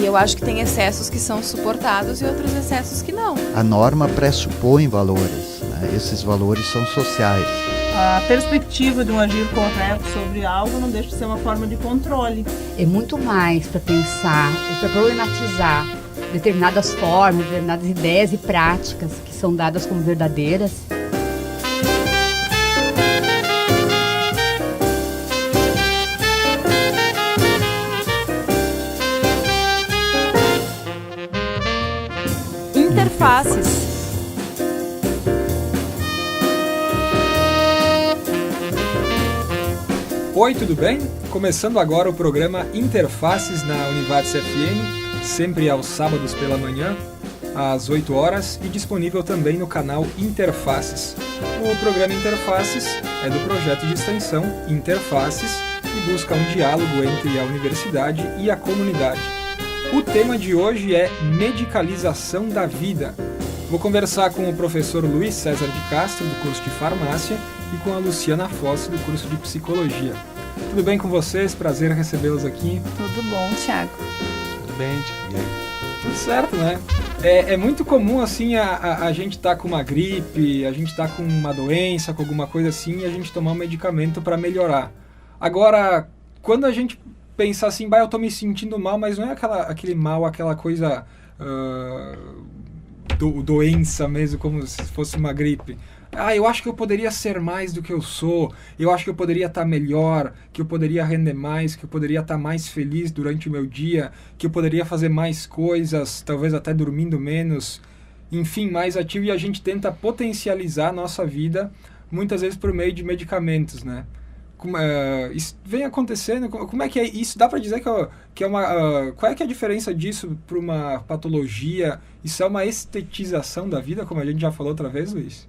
E eu acho que tem excessos que são suportados e outros excessos que não. A norma pressupõe valores, né? Esses valores são sociais. A perspectiva de um agir correto sobre algo não deixa de ser uma forma de controle. É muito mais para pensar e para problematizar determinadas formas, determinadas ideias e práticas que são dadas como verdadeiras. Interfaces. Oi, tudo bem? Começando agora o programa Interfaces na Univates FM, sempre aos sábados pela manhã, às 8 horas, e disponível também no canal Interfaces. O programa Interfaces é do projeto de extensão Interfaces e busca um diálogo entre a universidade e a comunidade. O tema de hoje é medicalização da vida. Vou conversar com o professor Luiz César de Castro, do curso de farmácia, e com a Luciana Fosse, do curso de psicologia. Tudo bem com vocês? Prazer recebê-los aqui. Tudo bom, Thiago? Tudo bem, e aí? Tudo certo, né? É muito comum, assim, a gente tá com uma gripe, a gente tá com uma doença, com alguma coisa assim, e a gente tomar um medicamento para melhorar. Agora, quando a gente pensar assim, eu tô me sentindo mal, mas não é aquele mal, aquela coisa doença mesmo, como se fosse uma gripe. Eu acho que eu poderia ser mais do que eu sou, eu acho que eu poderia estar melhor, que eu poderia render mais, que eu poderia estar mais feliz durante o meu dia, que eu poderia fazer mais coisas, talvez até dormindo menos, enfim, mais ativo, e a gente tenta potencializar a nossa vida, muitas vezes por meio de medicamentos, né? Isso vem acontecendo, como é que é isso? Dá para dizer que é uma... qual é que é a diferença disso para uma patologia? Isso é uma estetização da vida, como a gente já falou outra vez, Luiz?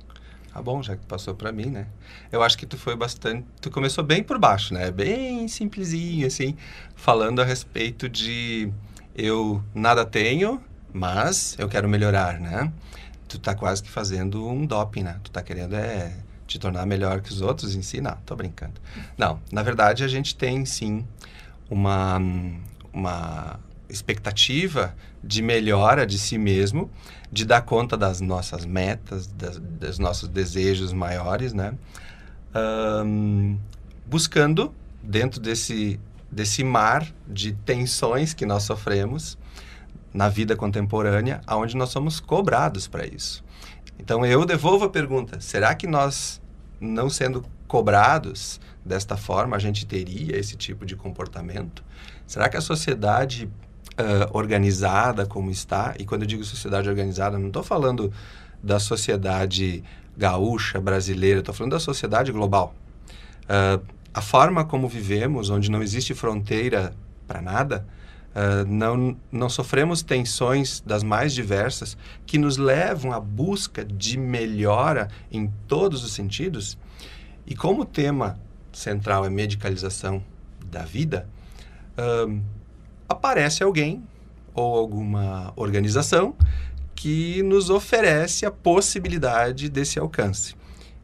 Ah, bom, já que passou para mim, né? Eu acho que tu começou bem por baixo, né? Bem simplesinho, assim, falando a respeito de eu nada tenho, mas eu quero melhorar, né? Tu tá quase que fazendo um doping, né? Tu tá querendo te tornar melhor que os outros em si? Não, tô brincando. Não, na verdade a gente tem sim uma expectativa de melhora de si mesmo, de dar conta das nossas metas, dos nossos desejos maiores, né? Buscando, dentro desse mar de tensões que nós sofremos na vida contemporânea, onde nós somos cobrados para isso. Então, eu devolvo a pergunta, será que nós, não sendo cobrados desta forma, a gente teria esse tipo de comportamento? Será que a sociedade organizada como está, e quando eu digo sociedade organizada, não estou falando da sociedade gaúcha, brasileira, estou falando da sociedade global. A forma como vivemos, onde não existe fronteira para nada, não sofremos tensões das mais diversas que nos levam à busca de melhora em todos os sentidos. E como o tema central é medicalização da vida, aparece alguém ou alguma organização que nos oferece a possibilidade desse alcance.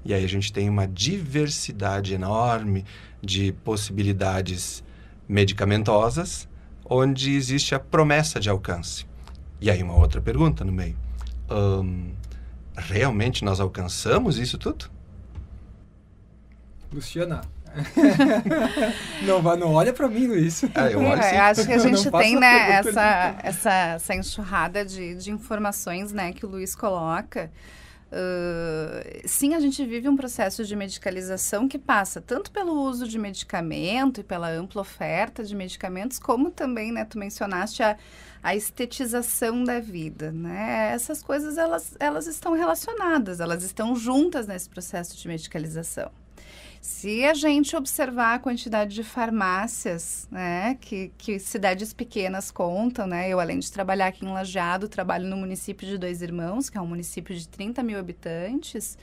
E aí a gente tem uma diversidade enorme de possibilidades medicamentosas, onde existe a promessa de alcance. E aí uma outra pergunta no meio. Realmente nós alcançamos isso tudo? Luciana, não olha para mim, Luiz. Eu olho sim. Acho que a gente tem, né, essa enxurrada de informações, né, que o Luiz coloca. Sim, a gente vive um processo de medicalização que passa tanto pelo uso de medicamento e pela ampla oferta de medicamentos, como também, né, tu mencionaste a estetização da vida, né? Essas coisas, elas estão relacionadas, elas estão juntas nesse processo de medicalização. Se a gente observar a quantidade de farmácias, né, que cidades pequenas contam, né? Eu, além de trabalhar aqui em Lajeado, trabalho no município de Dois Irmãos, que é um município de 30 mil habitantes.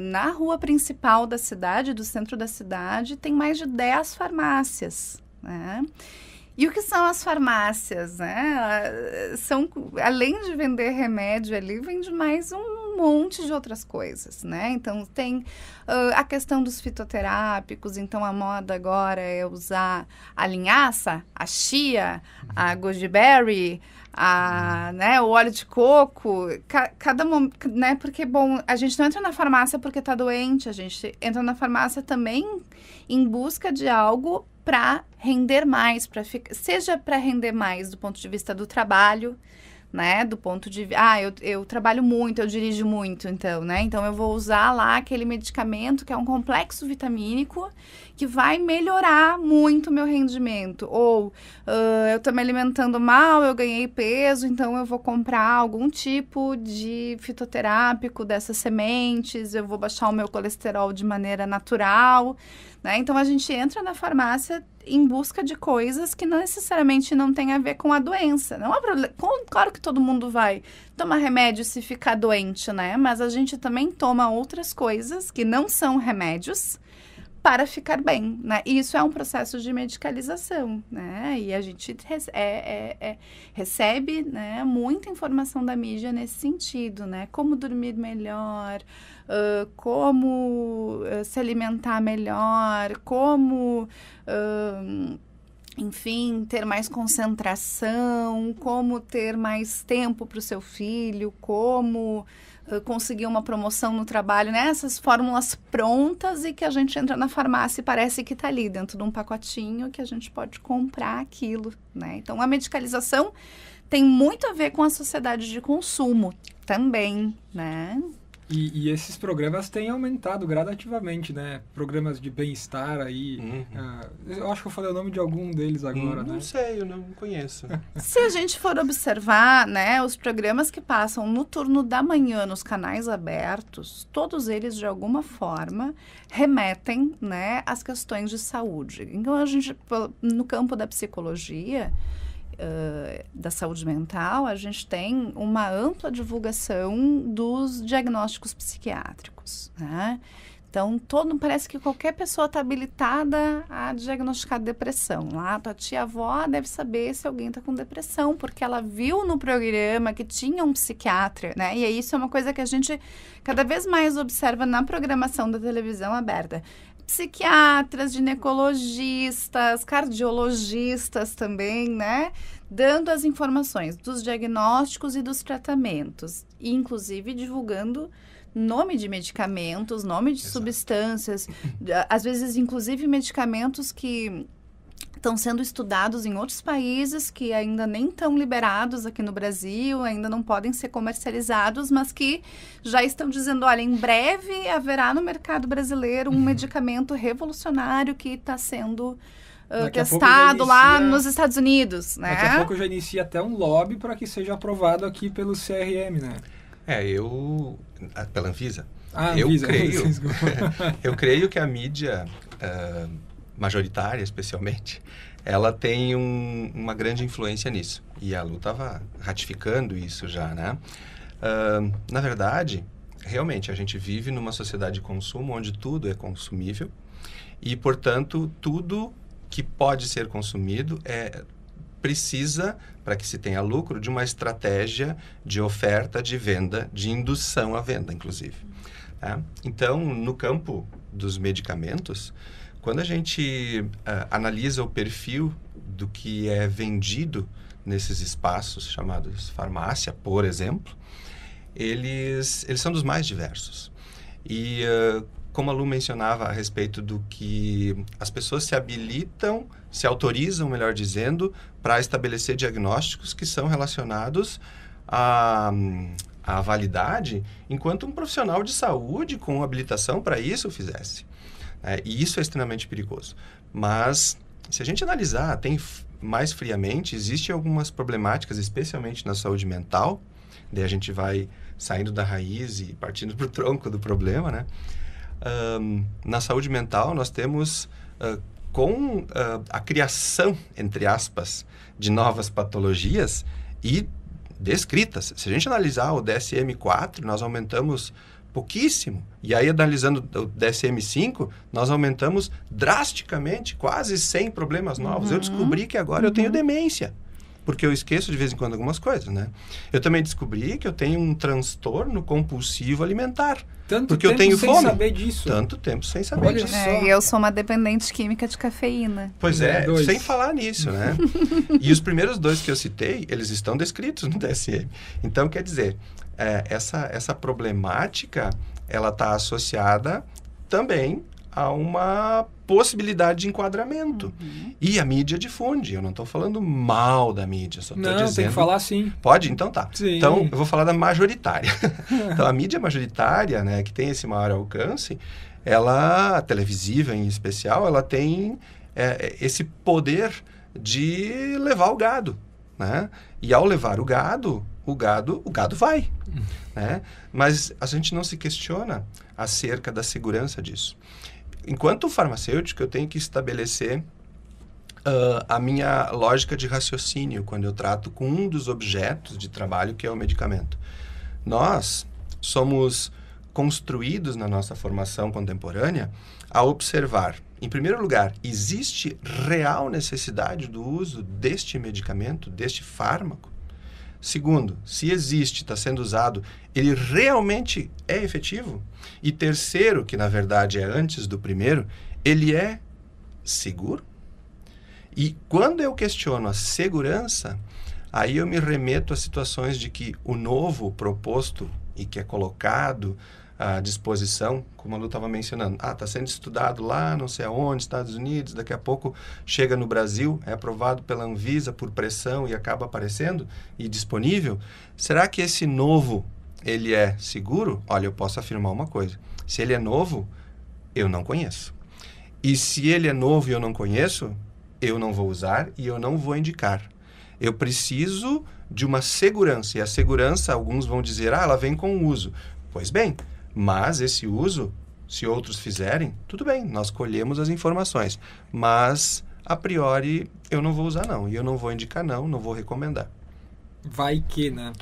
Na rua principal da cidade, do centro da cidade, tem mais de 10 farmácias, né? E o que são as farmácias, né? Além de vender remédio ali, vende mais um um monte de outras coisas, né? Então, tem a questão dos fitoterápicos. Então, a moda agora é usar a linhaça, a chia, a goji-berry, né, o óleo de coco. Cada momento, né? Porque, bom, a gente não entra na farmácia porque está doente. A gente entra na farmácia também em busca de algo para render mais, seja para render mais do ponto de vista do trabalho, né, do ponto de... eu trabalho muito, eu dirijo muito, então, né, então eu vou usar lá aquele medicamento que é um complexo vitamínico que vai melhorar muito o meu rendimento, ou eu tô me alimentando mal, eu ganhei peso, então eu vou comprar algum tipo de fitoterápico dessas sementes, eu vou baixar o meu colesterol de maneira natural, né, então a gente entra na farmácia em busca de coisas que não necessariamente não tem a ver com a doença. Não há problema. Claro que todo mundo vai tomar remédio se ficar doente, né? Mas a gente também toma outras coisas que não são remédios para ficar bem, né? E isso é um processo de medicalização, né? E a gente recebe, né, muita informação da mídia nesse sentido, né? Como dormir melhor, como se alimentar melhor, como... enfim, ter mais concentração, como ter mais tempo para o seu filho, como conseguir uma promoção no trabalho, né? Essas fórmulas prontas e que a gente entra na farmácia e parece que está ali dentro de um pacotinho que a gente pode comprar aquilo, né? Então, a medicalização tem muito a ver com a sociedade de consumo também, né? E esses programas têm aumentado gradativamente, né? Programas de bem-estar aí. Eu acho que eu falei o nome de algum deles agora, né? Não sei, eu não conheço. Se a gente for observar, né, os programas que passam no turno da manhã nos canais abertos, todos eles, de alguma forma, remetem, né, às questões de saúde. Então, a gente, no campo da psicologia... da saúde mental, a gente tem uma ampla divulgação dos diagnósticos psiquiátricos, né? Então, parece que qualquer pessoa está habilitada a diagnosticar depressão. Lá, tua tia-avó deve saber se alguém está com depressão, porque ela viu no programa que tinha um psiquiatra, né? E isso é uma coisa que a gente cada vez mais observa na programação da televisão aberta. Psiquiatras, ginecologistas, cardiologistas também, né? Dando as informações dos diagnósticos e dos tratamentos. E, inclusive, divulgando nome de medicamentos, nome de substâncias. Às vezes, inclusive, medicamentos que estão sendo estudados em outros países que ainda nem estão liberados aqui no Brasil, ainda não podem ser comercializados, mas que já estão dizendo, olha, em breve haverá no mercado brasileiro um medicamento revolucionário que está sendo testado lá nos Estados Unidos, né? Daqui a pouco já inicia até um lobby para que seja aprovado aqui pelo CRM, né? Pela Anvisa. Anvisa. Eu creio que a mídia... majoritária, especialmente, ela tem uma grande influência nisso. E a Lu estava ratificando isso já, né? Na verdade, realmente, a gente vive numa sociedade de consumo onde tudo é consumível e, portanto, tudo que pode ser consumido precisa, para que se tenha lucro, de uma estratégia de oferta, de venda, de indução à venda, inclusive. Né? Então, no campo dos medicamentos... Quando a gente analisa o perfil do que é vendido nesses espaços chamados farmácia, por exemplo, eles são dos mais diversos. E como a Lu mencionava a respeito do que as pessoas se habilitam, se autorizam, melhor dizendo, para estabelecer diagnósticos que são relacionados à validade enquanto um profissional de saúde com habilitação para isso fizesse. E isso é extremamente perigoso. Mas, se a gente analisar mais friamente, existem algumas problemáticas, especialmente na saúde mental. Daí a gente vai saindo da raiz e partindo para o tronco do problema, né? Na saúde mental, nós temos, com a criação, entre aspas, de novas patologias e descritas. Se a gente analisar o DSM-4, nós aumentamos... pouquíssimo. E aí, analisando o DSM-5, nós aumentamos drasticamente, quase 100 problemas novos. Eu descobri que agora eu tenho demência. porque eu esqueço de vez em quando algumas coisas, né? Eu também descobri que eu tenho um transtorno compulsivo alimentar. Tanto porque tempo eu tenho sem fome. saber disso. Tanto tempo sem saber Olha disso. só. E eu sou uma dependente química de cafeína. Pois é, Dois. sem falar nisso, né? E os primeiros 2 que eu citei, eles estão descritos no DSM. Então, quer dizer, essa problemática, ela está associada também a uma possibilidade de enquadramento. E a mídia difunde. Eu não estou falando mal da mídia, só estou Não, dizendo... tem que falar sim. Pode? Então tá. Sim. Então, eu vou falar da majoritária. Então, a mídia majoritária, né, que tem esse maior alcance, ela, a televisiva em especial, ela tem esse poder de levar o gado, né? E ao levar o gado vai, né? Mas a gente não se questiona acerca da segurança disso. Enquanto farmacêutico, eu tenho que estabelecer a minha lógica de raciocínio quando eu trato com um dos objetos de trabalho, que é o medicamento. Nós somos construídos na nossa formação contemporânea a observar, em primeiro lugar, existe real necessidade do uso deste medicamento, deste fármaco? Segundo, se existe, está sendo usado, ele realmente é efetivo? E terceiro, que na verdade é antes do primeiro, ele é seguro? E quando eu questiono a segurança, aí eu me remeto a situações de que o novo proposto e que é colocado à disposição, como a Lu estava mencionando, está sendo estudado lá, não sei aonde, Estados Unidos, daqui a pouco chega no Brasil, é aprovado pela Anvisa por pressão e acaba aparecendo e disponível. Será que esse novo, ele é seguro? Olha, eu posso afirmar uma coisa. Se ele é novo, eu não conheço. E se ele é novo e eu não conheço, eu não vou usar e eu não vou indicar. Eu preciso de uma segurança. E a segurança, alguns vão dizer, ela vem com o uso. Pois bem, mas esse uso, se outros fizerem, tudo bem, nós colhemos as informações. Mas, a priori, eu não vou usar não. E eu não vou indicar não vou recomendar. Vai que, né?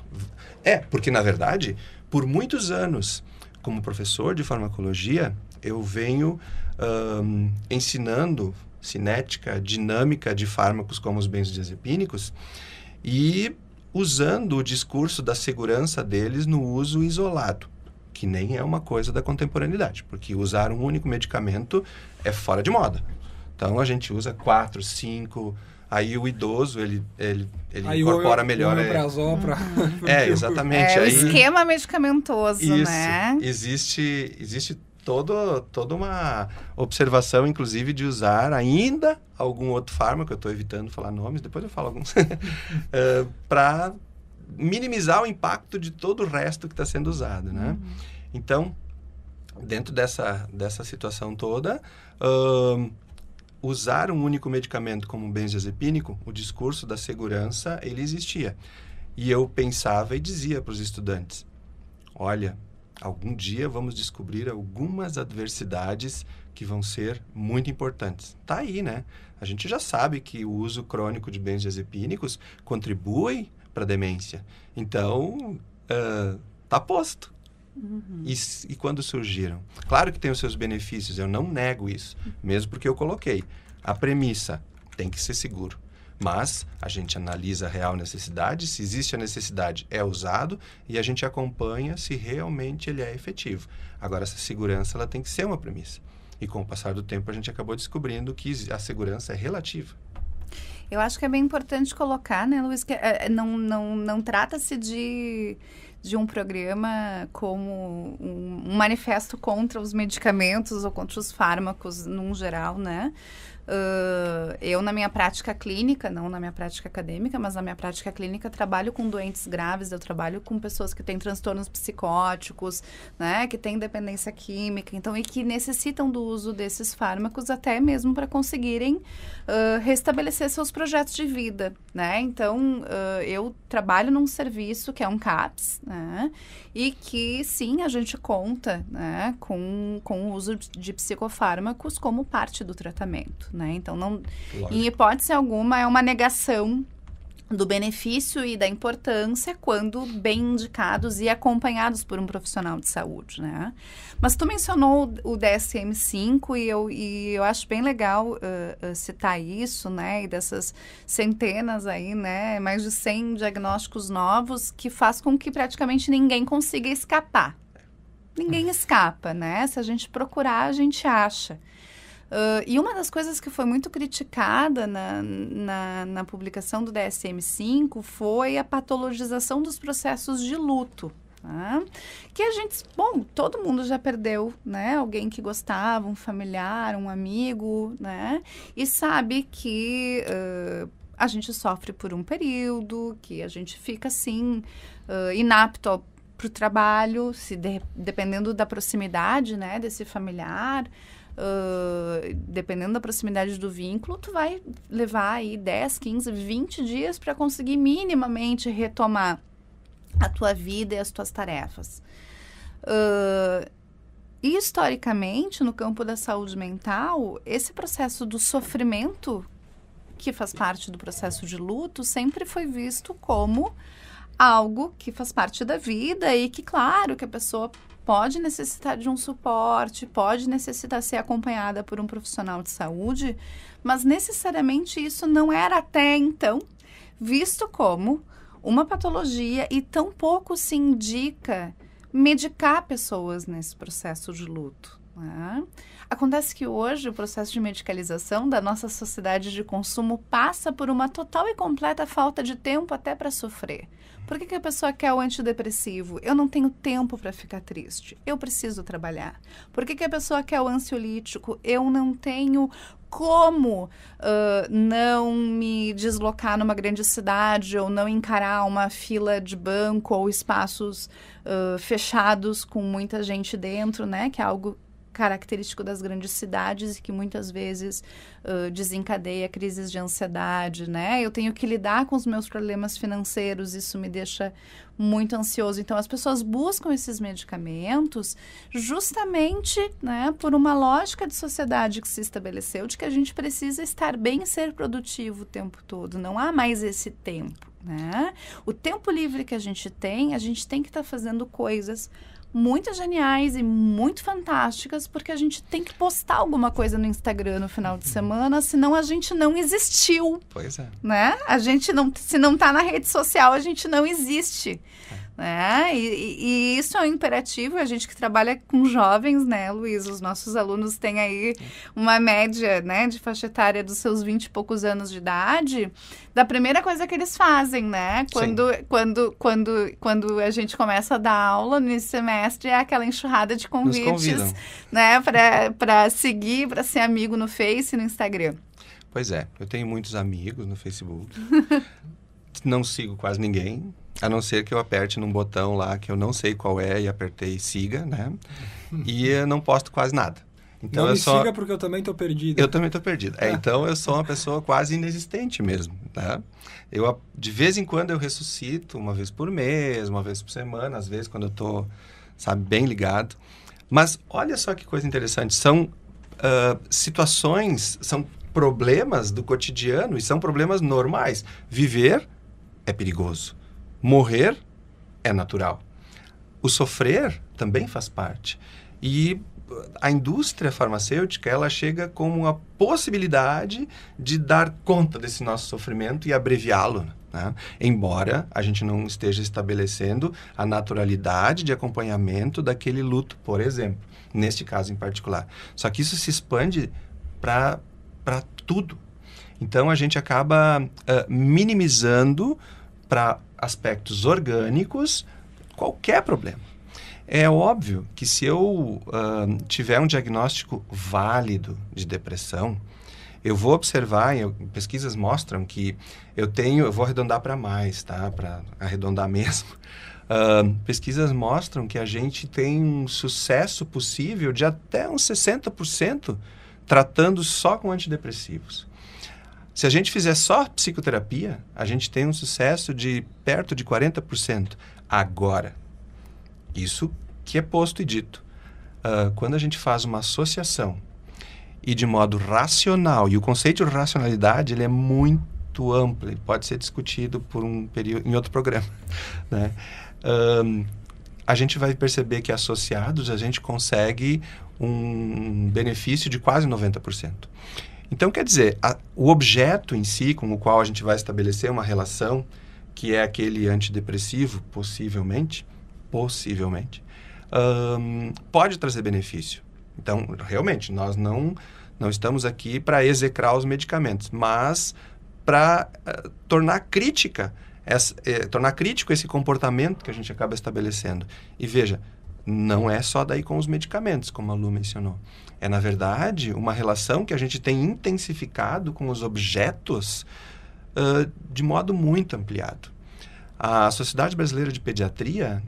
Porque, na verdade, por muitos anos, como professor de farmacologia, eu venho ensinando cinética, dinâmica de fármacos como os benzodiazepínicos e usando o discurso da segurança deles no uso isolado, que nem é uma coisa da contemporaneidade, porque usar um único medicamento é fora de moda. Então, a gente usa 4, 5... Aí o idoso, ele incorpora melhor... exatamente. É o esquema medicamentoso, isso, né? Existe toda uma observação, inclusive, de usar ainda algum outro fármaco, eu estou evitando falar nomes, depois eu falo alguns, para minimizar o impacto de todo o resto que está sendo usado, né? Então, dentro dessa situação toda... usar um único medicamento como um benzodiazepínico, o discurso da segurança, ele existia. E eu pensava e dizia para os estudantes, olha, algum dia vamos descobrir algumas adversidades que vão ser muito importantes. Tá aí, né? A gente já sabe que o uso crônico de benzodiazepínicos contribui para a demência. Então, tá posto. E quando surgiram? Claro que tem os seus benefícios, eu não nego isso, mesmo porque eu coloquei. A premissa tem que ser seguro, mas a gente analisa a real necessidade, se existe a necessidade, é usado e a gente acompanha se realmente ele é efetivo. Agora, essa segurança ela tem que ser uma premissa. E com o passar do tempo, a gente acabou descobrindo que a segurança é relativa. Eu acho que é bem importante colocar, né, Luiz, que não trata-se de um programa como um manifesto contra os medicamentos ou contra os fármacos num geral, né? Eu, na minha prática clínica, não na minha prática acadêmica, mas na minha prática clínica, trabalho com doentes graves, eu trabalho com pessoas que têm transtornos psicóticos, né, que têm dependência química, então, e que necessitam do uso desses fármacos até mesmo para conseguirem restabelecer seus projetos de vida, né? Então, eu trabalho num serviço que é um CAPS, né, e que, sim, a gente conta, né, com o uso de psicofármacos como parte do tratamento, né? Então, não, em hipótese alguma, é uma negação do benefício e da importância quando bem indicados e acompanhados por um profissional de saúde, né? Mas tu mencionou o DSM-5 e eu acho bem legal citar isso, né? E dessas centenas aí, né? Mais de 100 diagnósticos novos que faz com que praticamente ninguém consiga escapar. Ninguém escapa, né? Se a gente procurar, a gente acha. E uma das coisas que foi muito criticada na publicação do DSM-5 foi a patologização dos processos de luto. Tá? Que a gente, todo mundo já perdeu, né? Alguém que gostava, um familiar, um amigo, né? E sabe que a gente sofre por um período, que a gente fica assim, inapto para o trabalho, dependendo da proximidade, né, desse familiar. Dependendo da proximidade do vínculo, tu vai levar aí 10, 15, 20 dias para conseguir minimamente retomar a tua vida e as tuas tarefas. E historicamente, no campo da saúde mental, esse processo do sofrimento, que faz parte do processo de luto, sempre foi visto como algo que faz parte da vida e que, claro, que a pessoa pode necessitar de um suporte, pode necessitar ser acompanhada por um profissional de saúde, mas necessariamente isso não era até então visto como uma patologia e tão pouco se indica medicar pessoas nesse processo de luto. Né? Acontece que hoje o processo de medicalização da nossa sociedade de consumo passa por uma total e completa falta de tempo até para sofrer. Por que a pessoa quer o antidepressivo? Eu não tenho tempo para ficar triste. Eu preciso trabalhar. Por que a pessoa quer o ansiolítico? Eu não tenho como não me deslocar numa grande cidade ou não encarar uma fila de banco ou espaços fechados com muita gente dentro, né? Que é algo característico das grandes cidades e que muitas vezes desencadeia crises de ansiedade, né? Eu tenho que lidar com os meus problemas financeiros, isso me deixa muito ansioso. Então, as pessoas buscam esses medicamentos justamente, né, por uma lógica de sociedade que se estabeleceu de que a gente precisa estar bem e ser produtivo o tempo todo. Não há mais esse tempo, né? O tempo livre que a gente tem que estar fazendo coisas muito geniais e muito fantásticas, porque a gente tem que postar alguma coisa no Instagram no final de semana, senão a gente não existiu. Pois é. Né? A gente não, se não está na rede social, a gente não existe. Né? E isso é um imperativo, a gente que trabalha com jovens, né, Luiz? Os nossos alunos têm aí uma média, né, de faixa etária dos seus 20 e poucos anos de idade, da primeira coisa que eles fazem, né? Quando a gente começa a dar aula no semestre, é aquela enxurrada de convites, né, para seguir, para ser amigo no Face e no Instagram. Pois é, eu tenho muitos amigos no Facebook, não sigo quase ninguém, a não ser que eu aperte num botão lá que eu não sei qual é e apertei siga, né? E eu não posto quase nada. Então não me siga porque eu também tô perdido. Eu também tô perdido. Então eu sou uma pessoa quase inexistente mesmo, tá? De vez em quando eu ressuscito, uma vez por mês, uma vez por semana, às vezes quando eu tô, sabe, bem ligado. Mas olha só que coisa interessante, são situações, são problemas do cotidiano e são problemas normais. Viver é perigoso. Morrer é natural. O sofrer também faz parte. E a indústria farmacêutica, ela chega como uma possibilidade de dar conta desse nosso sofrimento e abreviá-lo, né? Embora a gente não esteja estabelecendo a naturalidade de acompanhamento daquele luto, por exemplo, neste caso em particular. Só que isso se expande para tudo. Então, a gente acaba minimizando para aspectos orgânicos qualquer problema. É óbvio que se eu tiver um diagnóstico válido de depressão, eu vou observar, pesquisas mostram que eu vou arredondar para mais, tá? Para arredondar mesmo. Pesquisas mostram que a gente tem um sucesso possível de até uns 60% tratando só com antidepressivos. Se a gente fizer só psicoterapia, a gente tem um sucesso de perto de 40%. Agora, isso que é posto e dito. Quando a gente faz uma associação e de modo racional, e o conceito de racionalidade ele é muito muito ampla e pode ser discutido por um período em outro programa, né? A gente vai perceber que associados a gente consegue um benefício de quase 90%. Então, quer dizer, o objeto em si com o qual a gente vai estabelecer uma relação, que é aquele antidepressivo, possivelmente, pode trazer benefício. Então, realmente, nós não estamos aqui para execrar os medicamentos, mas para tornar crítico esse comportamento que a gente acaba estabelecendo. E veja, não é só daí com os medicamentos, como a Lu mencionou. É, na verdade, uma relação que a gente tem intensificado com os objetos de modo muito ampliado. A Sociedade Brasileira de Pediatria,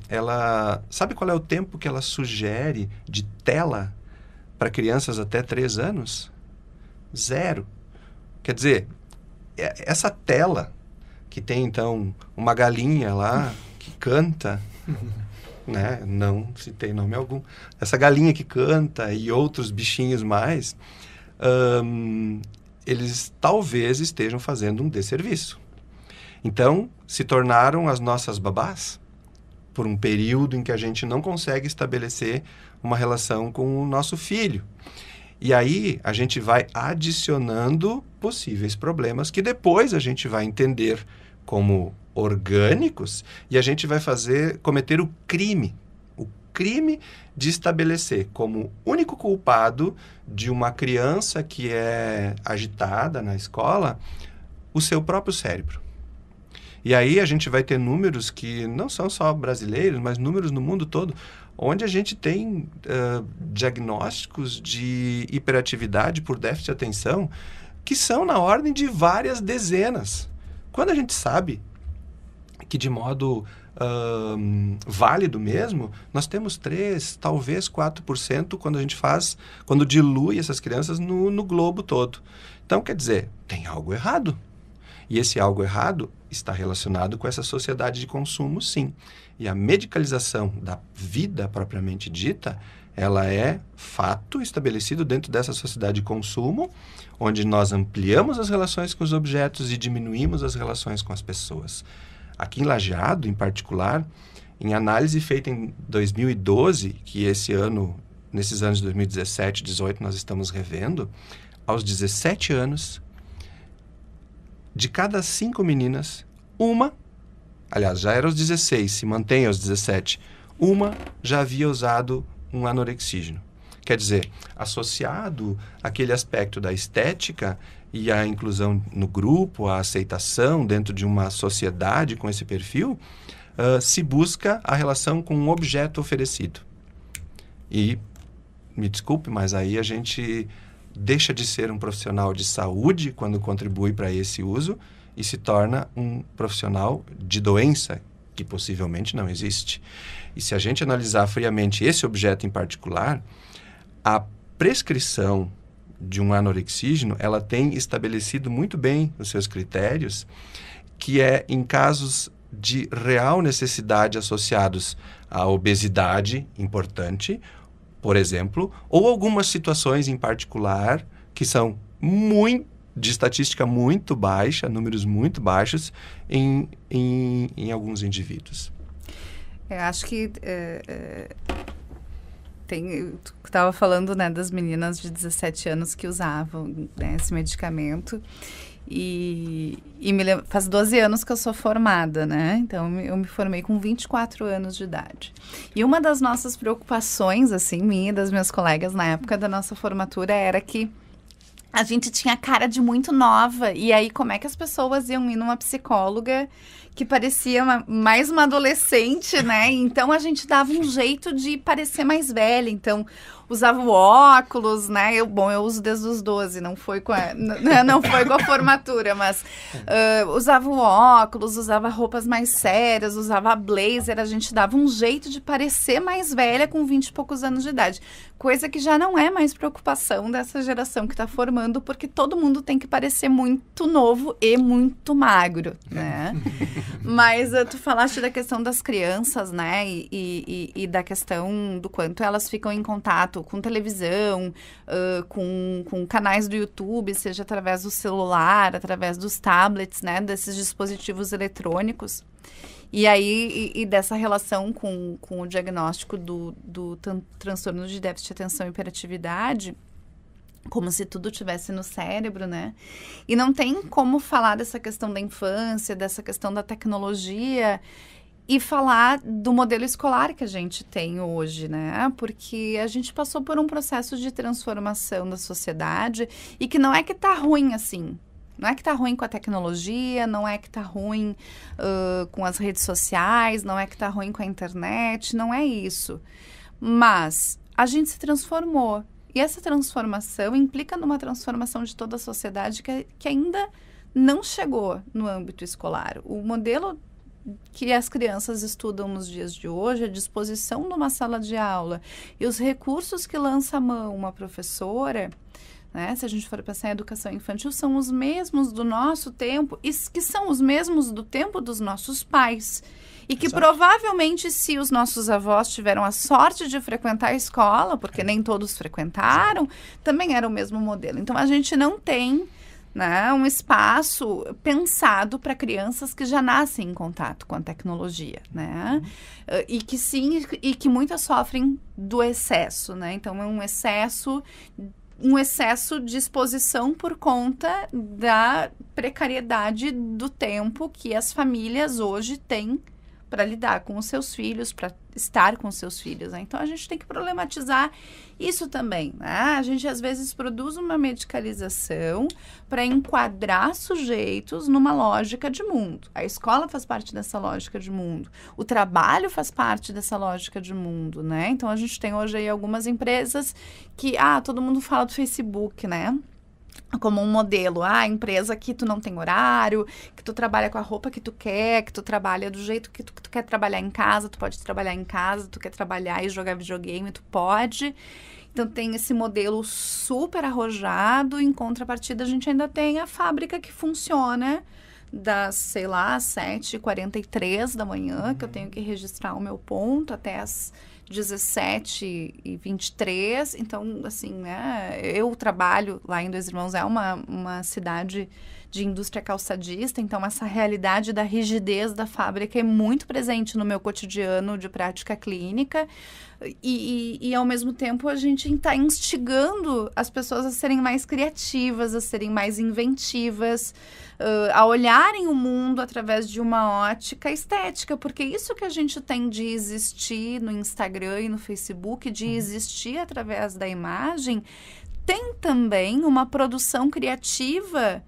sabe qual é o tempo que ela sugere de tela para crianças até 3 anos? 0. Quer dizer, essa tela que tem, então, uma galinha lá que canta, né? Não citei nome algum. Essa galinha que canta e outros bichinhos mais, eles talvez estejam fazendo um desserviço. Então, se tornaram as nossas babás por um período em que a gente não consegue estabelecer uma relação com o nosso filho. E aí, a gente vai adicionando possíveis problemas que depois a gente vai entender como orgânicos e a gente vai cometer o crime de estabelecer como único culpado de uma criança que é agitada na escola o seu próprio cérebro. E aí a gente vai ter números que não são só brasileiros, mas números no mundo todo, onde a gente tem diagnósticos de hiperatividade por déficit de atenção que são na ordem de várias dezenas. Quando a gente sabe que de modo válido mesmo, nós temos 3%, talvez 4% quando dilui essas crianças no globo todo. Então, quer dizer, tem algo errado. E esse algo errado está relacionado com essa sociedade de consumo, sim. E a medicalização da vida propriamente dita, ela é fato estabelecido dentro dessa sociedade de consumo, onde nós ampliamos as relações com os objetos e diminuímos as relações com as pessoas. Aqui em Lajeado, em particular, em análise feita em 2012, que nesses anos de 2017 e 2018 nós estamos revendo, aos 17 anos, de cada 5 meninas, aliás, já era aos 16, se mantém aos 17, uma já havia usado um anorexígeno. Quer dizer, associado àquele aspecto da estética e a inclusão no grupo, a aceitação dentro de uma sociedade com esse perfil, se busca a relação com um objeto oferecido. E, me desculpe, mas aí a gente deixa de ser um profissional de saúde quando contribui para esse uso e se torna um profissional de doença, que possivelmente não existe. E se a gente analisar friamente esse objeto em particular, a prescrição de um anorexígeno, ela tem estabelecido muito bem os seus critérios, que é em casos de real necessidade associados à obesidade importante, por exemplo, ou algumas situações em particular que são de estatística muito baixa, números muito baixos em alguns indivíduos. Eu acho que tu estava falando, né, das meninas de 17 anos que usavam, né, esse medicamento. E faz 12 anos que eu sou formada, né? Então, eu me formei com 24 anos de idade. E uma das nossas preocupações, assim, minha e das minhas colegas na época da nossa formatura era que a gente tinha cara de muito nova. E aí, como é que as pessoas iam ir numa psicóloga que parecia mais uma adolescente, né? Então, a gente dava um jeito de parecer mais velha. Então, usava o óculos, né? Eu uso desde os 12, não foi com a formatura, mas usava o óculos, usava roupas mais sérias, usava blazer. A gente dava um jeito de parecer mais velha com 20 e poucos anos de idade. Coisa que já não é mais preocupação dessa geração que está formando, porque todo mundo tem que parecer muito novo e muito magro, né? Mas tu falaste da questão das crianças, né? E da questão do quanto elas ficam em contato contato com televisão, com canais do YouTube, seja através do celular, através dos tablets, né, desses dispositivos eletrônicos. E aí, e dessa relação com o diagnóstico do transtorno de déficit de atenção e hiperatividade, como se tudo tivesse no cérebro, né? E não tem como falar dessa questão da infância, dessa questão da tecnologia e falar do modelo escolar que a gente tem hoje, né? Porque a gente passou por um processo de transformação da sociedade e que não é que tá ruim assim. Não é que tá ruim com a tecnologia, não é que tá ruim com as redes sociais, não é que tá ruim com a internet, não é isso. Mas a gente se transformou. E essa transformação implica numa transformação de toda a sociedade que ainda não chegou no âmbito escolar. O modelo que as crianças estudam nos dias de hoje, a disposição numa sala de aula e os recursos que lança a mão uma professora, né, se a gente for pensar em educação infantil, são os mesmos do nosso tempo e que são os mesmos do tempo dos nossos pais. E que provavelmente, se os nossos avós tiveram a sorte de frequentar a escola, porque nem todos frequentaram, também era o mesmo modelo. Então, a gente não tem, né, um espaço pensado para crianças que já nascem em contato com a tecnologia, né? E que muitas sofrem do excesso, né? Então, é um excesso de exposição por conta da precariedade do tempo que as famílias hoje têm para lidar com os seus filhos, para estar com os seus filhos, né? Então, a gente tem que problematizar isso também, né? A gente, às vezes, produz uma medicalização para enquadrar sujeitos numa lógica de mundo. A escola faz parte dessa lógica de mundo. O trabalho faz parte dessa lógica de mundo, né? Então, a gente tem hoje aí algumas empresas que, todo mundo fala do Facebook, né? Como um modelo, a empresa que tu não tem horário, que tu trabalha com a roupa que tu quer, que tu trabalha do jeito que tu quer trabalhar em casa, tu pode trabalhar em casa, tu quer trabalhar e jogar videogame, tu pode. Então, tem esse modelo super arrojado, em contrapartida a gente ainda tem a fábrica que funciona das, 7h43 da manhã, que eu tenho que registrar o meu ponto, até as 17h23, então, assim, né, eu trabalho lá em Dois Irmãos, é uma cidade de indústria calçadista, então essa realidade da rigidez da fábrica é muito presente no meu cotidiano de prática clínica e ao mesmo tempo a gente está instigando as pessoas a serem mais criativas, a serem mais inventivas, a olharem o mundo através de uma ótica estética, porque isso que a gente tem de existir no Instagram e no Facebook, de existir através da imagem, tem também uma produção criativa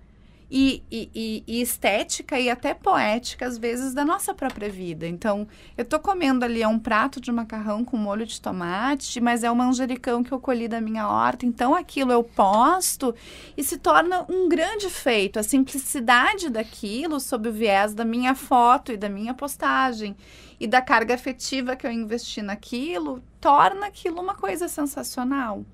e estética e até poética, às vezes, da nossa própria vida. Então, eu tô comendo ali um prato de macarrão com molho de tomate, mas é um manjericão que eu colhi da minha horta, então aquilo eu posto e se torna um grande feito. A simplicidade daquilo, sob o viés da minha foto e da minha postagem e da carga afetiva que eu investi naquilo, torna aquilo uma coisa sensacional.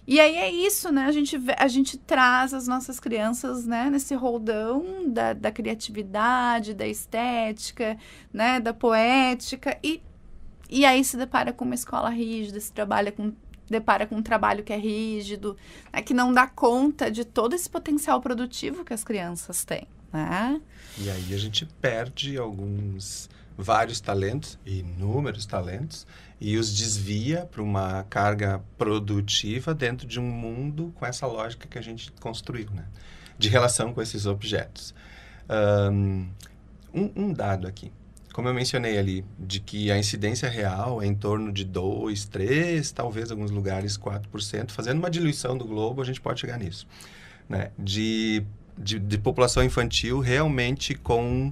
E aí é isso, né? A gente traz as nossas crianças, né, nesse roldão da criatividade, da estética, né, da poética, e aí se depara com uma escola rígida, depara com um trabalho que é rígido, né, que não dá conta de todo esse potencial produtivo que as crianças têm, né? E aí a gente perde vários talentos, inúmeros talentos, e os desvia para uma carga produtiva dentro de um mundo com essa lógica que a gente construiu, né? De relação com esses objetos. Um dado aqui, como eu mencionei ali, de que a incidência real é em torno de 2, 3, talvez em alguns lugares 4%, fazendo uma diluição do globo, a gente pode chegar nisso, né? De população infantil realmente com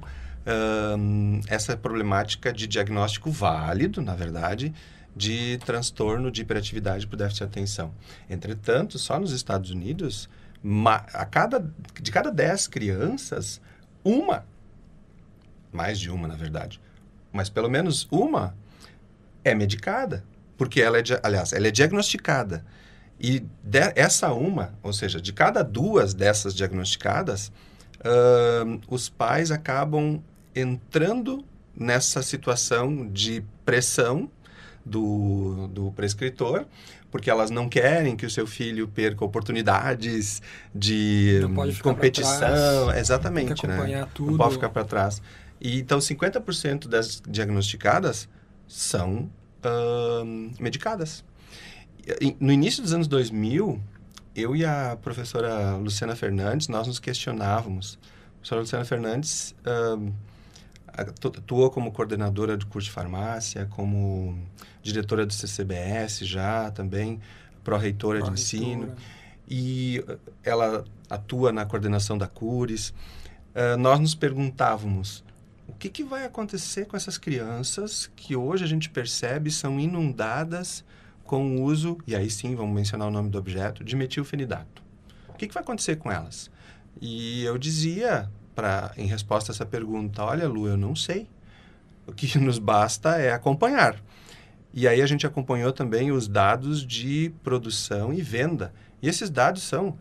essa problemática de diagnóstico válido, na verdade, de transtorno de hiperatividade por déficit de atenção. Entretanto, só nos Estados Unidos, de cada 10 crianças, mais de uma, na verdade, mas pelo menos uma é medicada, porque ela é diagnosticada. E essa ou seja, de cada 2 dessas diagnosticadas, os pais acabam entrando nessa situação de pressão do prescritor, porque elas não querem que o seu filho perca oportunidades de competição. Exatamente, tem que acompanhar, né? tudo. Não pode ficar para trás. E, então, 50% das diagnosticadas são medicadas. No início dos anos 2000, eu e a professora Luciana Fernandes, nós nos questionávamos. A professora Luciana Fernandes atuou como coordenadora de curso de farmácia, como diretora do CCBS já também, pró-reitora de ensino. E ela atua na coordenação da Cures. Nós nos perguntávamos, o que vai acontecer com essas crianças que hoje a gente percebe são inundadas com o uso, e aí sim vamos mencionar o nome do objeto, de metilfenidato. O que vai acontecer com elas? E eu dizia, em resposta a essa pergunta, olha, Lu, eu não sei. O que nos basta é acompanhar. E aí a gente acompanhou também os dados de produção e venda. E esses dados são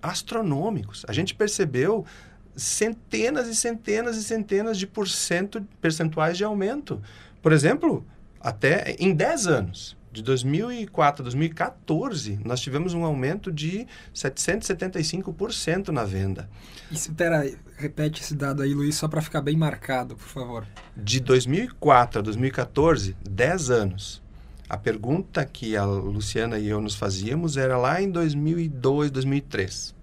astronômicos. A gente percebeu centenas e centenas e centenas de percentuais de aumento. Por exemplo, até em 10 anos, de 2004 a 2014, nós tivemos um aumento de 775% na venda. Espera aí, repete esse dado aí, Luiz, só para ficar bem marcado, por favor. De 2004 a 2014, 10 anos. A pergunta que a Luciana e eu nos fazíamos era lá em 2002, 2003.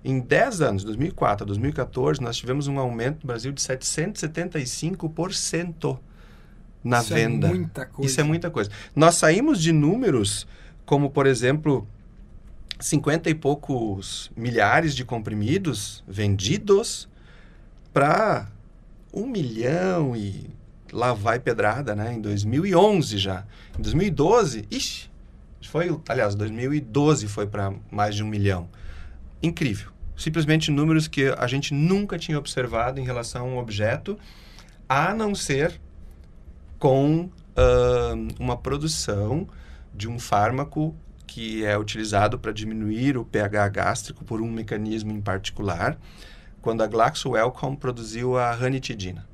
Em 10 anos, 2004 a 2014, nós tivemos um aumento no Brasil de 775% na venda. Isso é muita coisa. Isso é muita coisa. Nós saímos de números como, por exemplo, 50 e poucos milhares de comprimidos vendidos para 1 milhão e lá vai pedrada, né? Em 2011 já. Em 2012, 2012 foi para mais de 1 milhão. Incrível. Simplesmente números que a gente nunca tinha observado em relação a um objeto, a não ser com uma produção de um fármaco que é utilizado para diminuir o pH gástrico por um mecanismo em particular, quando a Glaxo Wellcome produziu a ranitidina.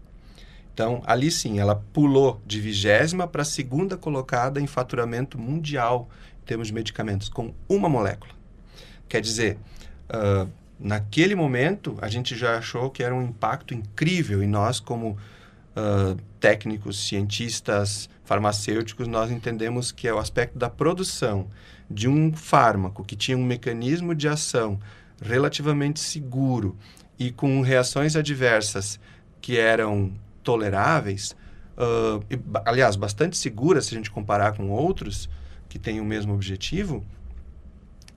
Então, ali sim, ela pulou de 20ª para a 2ª colocada em faturamento mundial em termos de medicamentos, com uma molécula. Quer dizer, naquele momento, a gente já achou que era um impacto incrível e nós, como técnicos, cientistas, farmacêuticos, nós entendemos que é o aspecto da produção de um fármaco que tinha um mecanismo de ação relativamente seguro e com reações adversas que eram toleráveis, aliás, bastante seguras se a gente comparar com outros que têm o mesmo objetivo,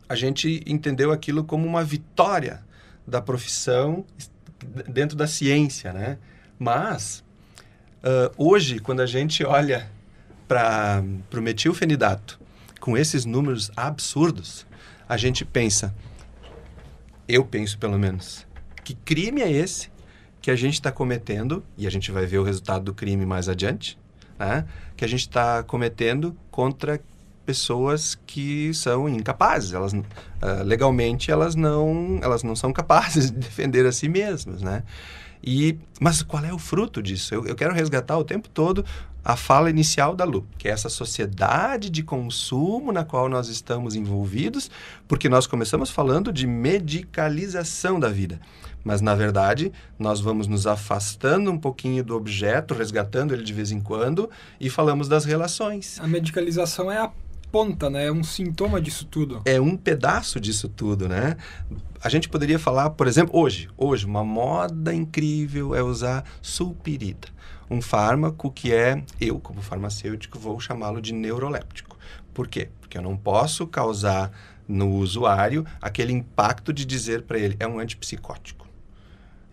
a gente entendeu aquilo como uma vitória da profissão dentro da ciência, né? Mas, hoje, quando a gente olha para o metilfenidato com esses números absurdos, a gente pensa, eu penso pelo menos, que crime é esse que a gente está cometendo, e a gente vai ver o resultado do crime mais adiante, né? Que a gente está cometendo contra pessoas que são incapazes. Elas, legalmente, elas não são capazes de defender a si mesmas, né? Mas qual é o fruto disso? Eu quero resgatar o tempo todo a fala inicial da Lu, que é essa sociedade de consumo na qual nós estamos envolvidos, porque nós começamos falando de medicalização da vida. Mas, na verdade, nós vamos nos afastando um pouquinho do objeto, resgatando ele de vez em quando, e falamos das relações. A medicalização é a ponta, né? É um sintoma disso tudo. É um pedaço disso tudo, né? A gente poderia falar, por exemplo, hoje uma moda incrível é usar sulpirida, um fármaco que eu, como farmacêutico, vou chamá-lo de neuroléptico. Por quê? Porque eu não posso causar no usuário aquele impacto de dizer para ele, é um antipsicótico,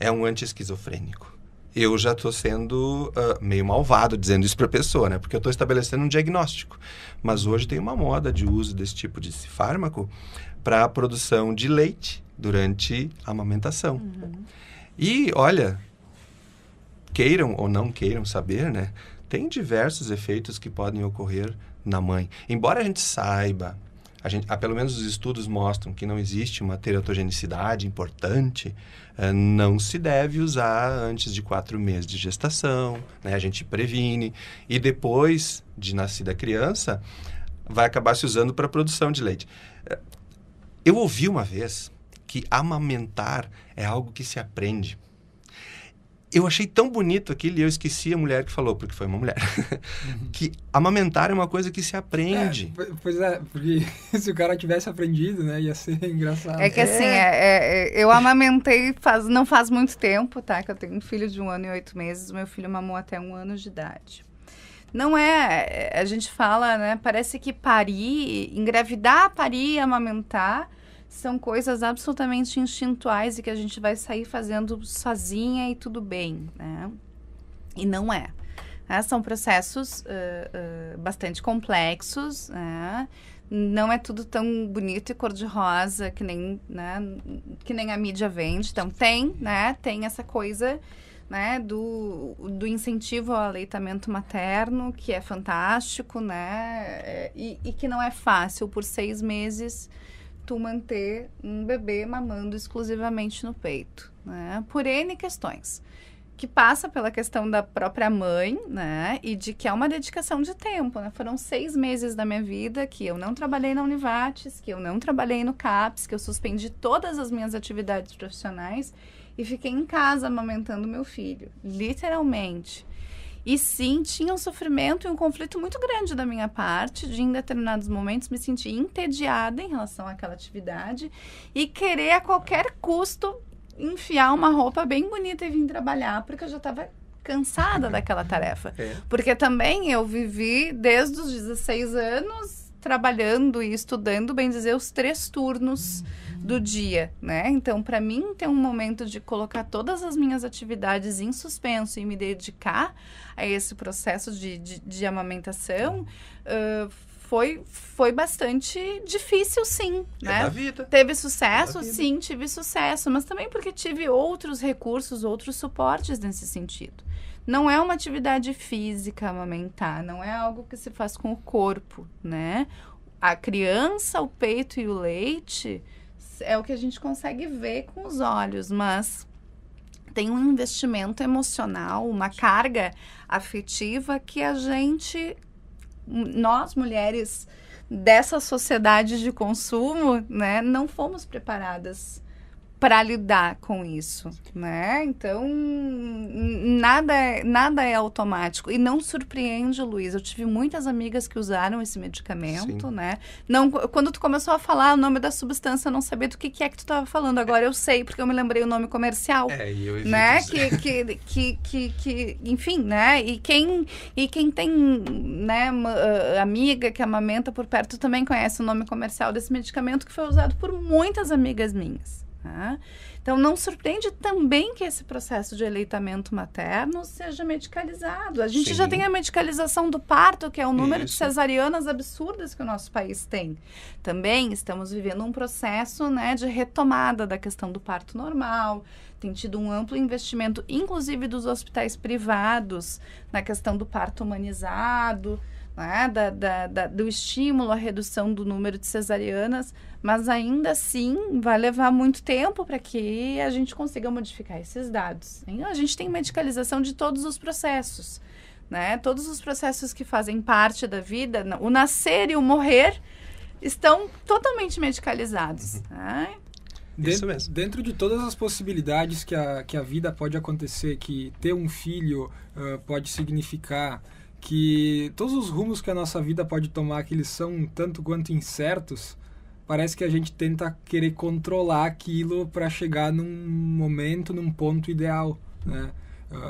é um anti-esquizofrênico. Eu já estou sendo meio malvado dizendo isso para a pessoa, né? Porque eu estou estabelecendo um diagnóstico. Mas hoje tem uma moda de uso desse tipo de fármaco para a produção de leite durante a amamentação. Uhum. E, olha, queiram ou não queiram saber, né? Tem diversos efeitos que podem ocorrer na mãe. Embora a gente saiba pelo menos os estudos mostram que não existe uma teratogenicidade importante, não se deve usar antes de 4 meses de gestação, né? A gente previne. E depois de nascida a criança, vai acabar se usando para produção de leite. Eu ouvi uma vez que amamentar é algo que se aprende. Eu achei tão bonito aquilo e eu esqueci a mulher que falou, porque foi uma mulher, que amamentar é uma coisa que se aprende. Pois é, porque se o cara tivesse aprendido, né, ia ser engraçado. É que assim, eu amamentei não faz muito tempo, tá? Que eu tenho um filho de 1 ano e 8 meses, o meu filho mamou até 1 ano de idade. Não a gente fala, né, parece que engravidar, parir, amamentar, são coisas absolutamente instintuais e que a gente vai sair fazendo sozinha e tudo bem, né? E não é. São processos bastante complexos, né? Não é tudo tão bonito e cor-de-rosa que nem a mídia vende. Então, tem essa coisa, né, do incentivo ao aleitamento materno, que é fantástico, né? E que não é fácil por 6 meses tu manter um bebê mamando exclusivamente no peito, né? Por N questões, que passa pela questão da própria mãe, né? E de que é uma dedicação de tempo, né? Foram 6 meses da minha vida que eu não trabalhei na Univates, que eu não trabalhei no CAPS, que eu suspendi todas as minhas atividades profissionais e fiquei em casa amamentando meu filho, literalmente. E sim, tinha um sofrimento e um conflito muito grande da minha parte, de em determinados momentos me sentir entediada em relação àquela atividade e querer a qualquer custo enfiar uma roupa bem bonita e vir trabalhar, porque eu já estava cansada daquela tarefa. Porque também eu vivi desde os 16 anos trabalhando e estudando, bem dizer, os 3 turnos do dia, né? Então, para mim, ter um momento de colocar todas as minhas atividades em suspenso e me dedicar a esse processo de amamentação, foi bastante difícil, sim, né? Da vida. Teve sucesso? Sim, tive sucesso, mas também porque tive outros recursos, outros suportes nesse sentido. Não é uma atividade física amamentar, não é algo que se faz com o corpo, né? A criança, o peito e o leite é o que a gente consegue ver com os olhos, mas tem um investimento emocional, uma carga afetiva que nós mulheres dessa sociedade de consumo, né, não fomos preparadas para lidar com isso, né? Então, nada é automático. E não surpreende, Luiz. Eu tive muitas amigas que usaram esse medicamento, sim, né? Não, quando tu começou a falar o nome da substância, eu não sabia do que é que tu estava falando. Agora eu sei, porque eu me lembrei o nome comercial. E eu evito, né? Enfim, né? E quem tem, né, amiga que amamenta por perto também conhece o nome comercial desse medicamento, que foi usado por muitas amigas minhas. Então, não surpreende também que esse processo de aleitamento materno seja medicalizado. A gente, sim, já tem a medicalização do parto, que é o número de cesarianas absurdas que o nosso país tem. Também estamos vivendo um processo, né, de retomada da questão do parto normal. Tem tido um amplo investimento, inclusive dos hospitais privados, na questão do parto humanizado, né, do estímulo à redução do número de cesarianas, mas ainda assim vai levar muito tempo para que a gente consiga modificar esses dados. A gente tem medicalização de todos os processos, né? Todos os processos que fazem parte da vida, o nascer e o morrer, estão totalmente medicalizados. Né? Dentro de todas as possibilidades que a vida pode acontecer, que ter um filho pode significar, que todos os rumos que a nossa vida pode tomar, que eles são um tanto quanto incertos, parece que a gente tenta querer controlar aquilo para chegar num momento, num ponto ideal, né?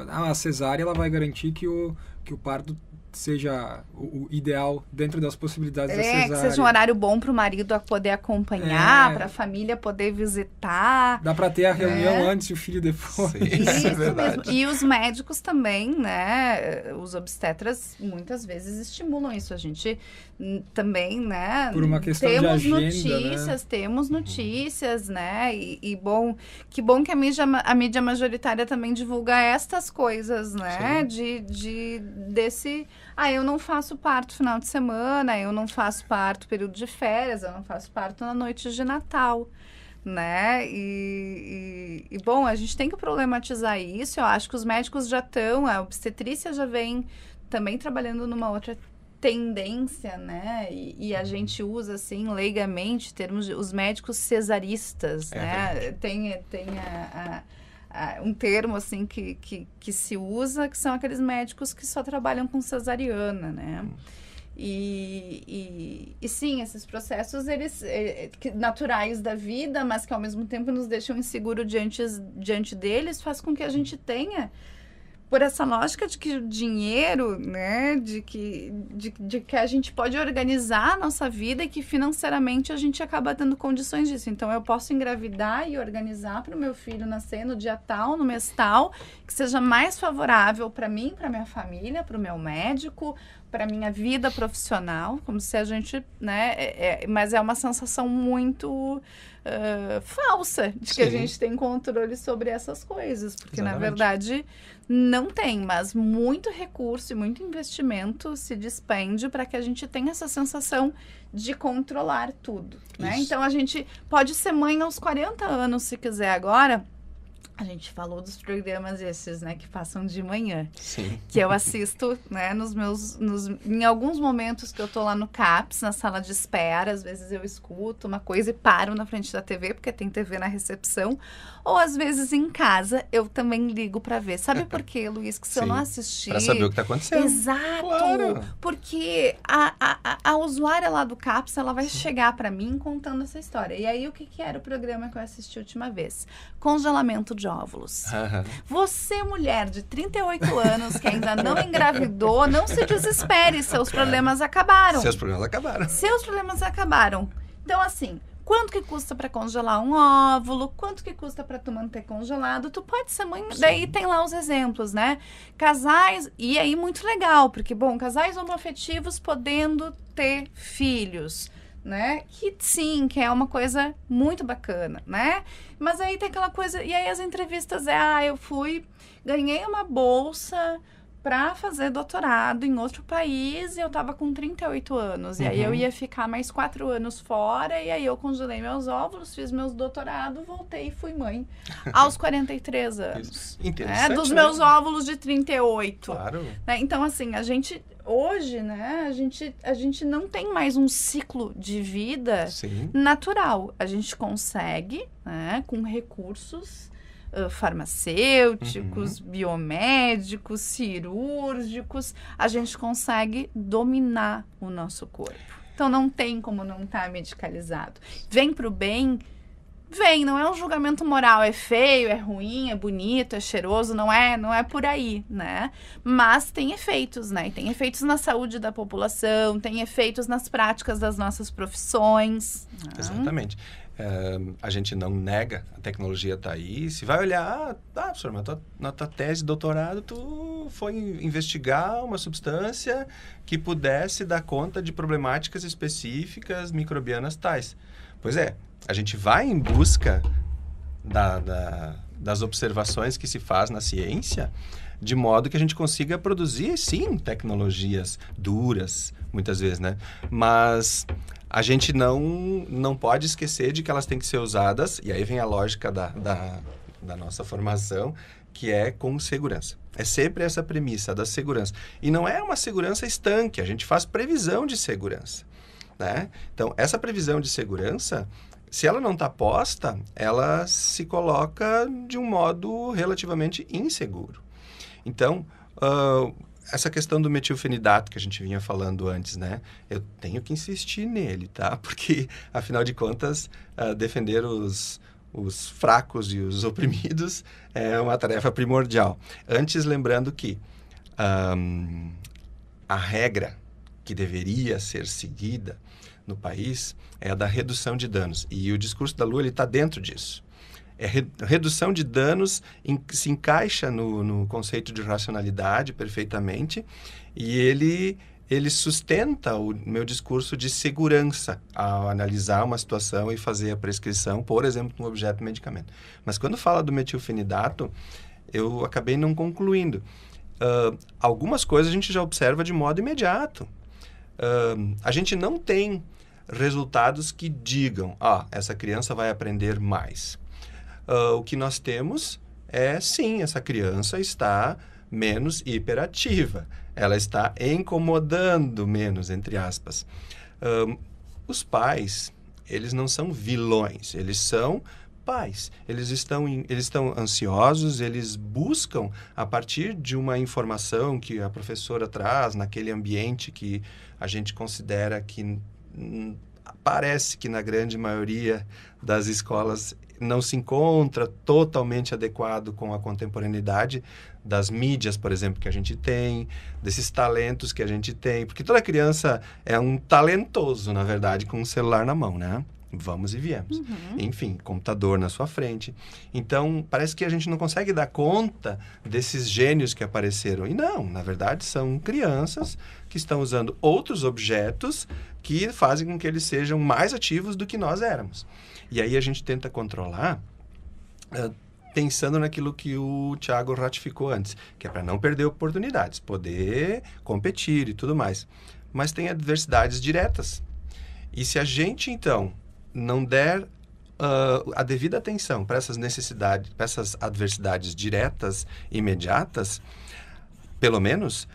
A cesárea, ela vai garantir que o parto seja o ideal dentro das possibilidades da cesárea. Que seja um horário bom para o marido poder acompanhar, para a família poder visitar. Dá para ter a reunião antes e o filho depois. Sim, isso é verdade. Mesmo. E os médicos também, né? Os obstetras muitas vezes estimulam isso. A gente também, né? Por uma questão de agenda, temos notícias, né? Que bom que a mídia majoritária também divulga estas coisas, né? Eu não faço parto final de semana, eu não faço parto período de férias, eu não faço parto na noite de Natal, né? Bom, a gente tem que problematizar isso. Eu acho que os médicos já estão, a obstetrícia já vem também trabalhando numa outra tendência, né? E a gente usa, assim, leigamente, termos os médicos cesaristas, né? Tem um termo, assim, que se usa, que são aqueles médicos que só trabalham com cesariana, né? E sim, esses processos, eles naturais da vida, mas que ao mesmo tempo nos deixam inseguros diante deles, faz com que a gente tenha, por essa lógica de que o dinheiro, né, de que a gente pode organizar a nossa vida e que financeiramente a gente acaba tendo condições disso. Então, eu posso engravidar e organizar para o meu filho nascer no dia tal, no mês tal, que seja mais favorável para mim, para minha família, para o meu médico, para minha vida profissional, como se a gente, né, mas é uma sensação muito falsa de que a gente tem controle sobre essas coisas, porque na verdade não tem, mas muito recurso e muito investimento se despende para que a gente tenha essa sensação de controlar tudo, né? Então a gente pode ser mãe aos 40 anos se quiser agora. A gente falou dos programas esses, né, que passam de manhã. Sim. Que eu assisto, né, em alguns momentos que eu tô lá no CAPS, na sala de espera, às vezes eu escuto uma coisa e paro na frente da TV, porque tem TV na recepção, ou às vezes em casa eu também ligo para ver. Sabe por quê, Luiz? Que se eu não assistir... Para saber o que tá acontecendo. Exato! Claro. Porque a usuária lá do CAPS, ela vai chegar para mim contando essa história. E aí, o que era o programa que eu assisti a última vez? Congelamento de óvulos. Você, mulher de 38 anos que ainda não engravidou, não se desespere, seus problemas acabaram. Seus problemas acabaram. Então, assim, quanto que custa para congelar um óvulo? Quanto que custa para tu manter congelado? Tu pode ser mãe, daí tem lá os exemplos, né? Casais, e aí muito legal, porque, bom, casais homoafetivos podendo ter filhos, né? Que sim, que é uma coisa muito bacana, né? Mas aí tem aquela coisa, e aí as entrevistas eu ganhei uma bolsa para fazer doutorado em outro país e eu tava com 38 anos. E aí eu ia ficar mais 4 anos fora e aí eu congelei meus óvulos, fiz meus doutorados, voltei e fui mãe aos 43 anos. Interessante, dos meus óvulos de 38. Claro. Né? Então, assim, a gente... Hoje, né, a gente não tem mais um ciclo de vida natural. A gente consegue, né, com recursos farmacêuticos, biomédicos, cirúrgicos, a gente consegue dominar o nosso corpo. Então, não tem como não estar medicalizado. Vem para o bem... Vem, não é um julgamento moral, é feio, é ruim, é bonito, é cheiroso, não é por aí, né? Mas tem efeitos, né? Tem efeitos na saúde da população, tem efeitos nas práticas das nossas profissões. Exatamente. A gente não nega, a tecnologia está aí. Se vai olhar, professor, mas na tua tese de doutorado, tu foi investigar uma substância que pudesse dar conta de problemáticas específicas microbianas tais. Pois é, a gente vai em busca das observações que se faz na ciência, de modo que a gente consiga produzir, sim, tecnologias duras, muitas vezes, né? Mas a gente não pode esquecer de que elas têm que ser usadas, e aí vem a lógica da nossa formação, que é com segurança. É sempre essa premissa da segurança. E não é uma segurança estanque, a gente faz previsão de segurança, né? Então, essa previsão de segurança, se ela não está posta, ela se coloca de um modo relativamente inseguro. Então, essa questão do metilfenidato que a gente vinha falando antes, né? Eu tenho que insistir nele, tá? Porque, afinal de contas, defender os fracos e os oprimidos é uma tarefa primordial. Antes, lembrando que a regra que deveria ser seguida no país é a da redução de danos. E o discurso da Lua está dentro disso. Redução de danos se encaixa no conceito de racionalidade perfeitamente, e ele ele sustenta o meu discurso de segurança ao analisar uma situação e fazer a prescrição, por exemplo, de um objeto medicamento. Mas quando fala do metilfenidato, eu acabei não concluindo. Algumas coisas a gente já observa de modo imediato. A gente não tem resultados que digam, essa criança vai aprender mais. O que nós temos é, sim, essa criança está menos hiperativa. Ela está incomodando menos, entre aspas. Os pais, eles não são vilões, eles são pais. Eles estão ansiosos, eles buscam, a partir de uma informação que a professora traz naquele ambiente que a gente considera que parece que na grande maioria das escolas não se encontra totalmente adequado com a contemporaneidade das mídias, por exemplo, que a gente tem, desses talentos que a gente tem, porque toda criança é um talentoso, na verdade, com um celular na mão, né? Vamos e viemos. Enfim, computador na sua frente. Então, parece que a gente não consegue dar conta desses gênios que apareceram. E não, na verdade, são crianças que estão usando outros objetos que fazem com que eles sejam mais ativos do que nós éramos. E aí a gente tenta controlar pensando naquilo que o Thiago ratificou antes, que é para não perder oportunidades, poder competir e tudo mais. Mas tem adversidades diretas. E se a gente, então, não der a devida atenção para essas necessidades, para essas adversidades diretas, imediatas, pelo menos,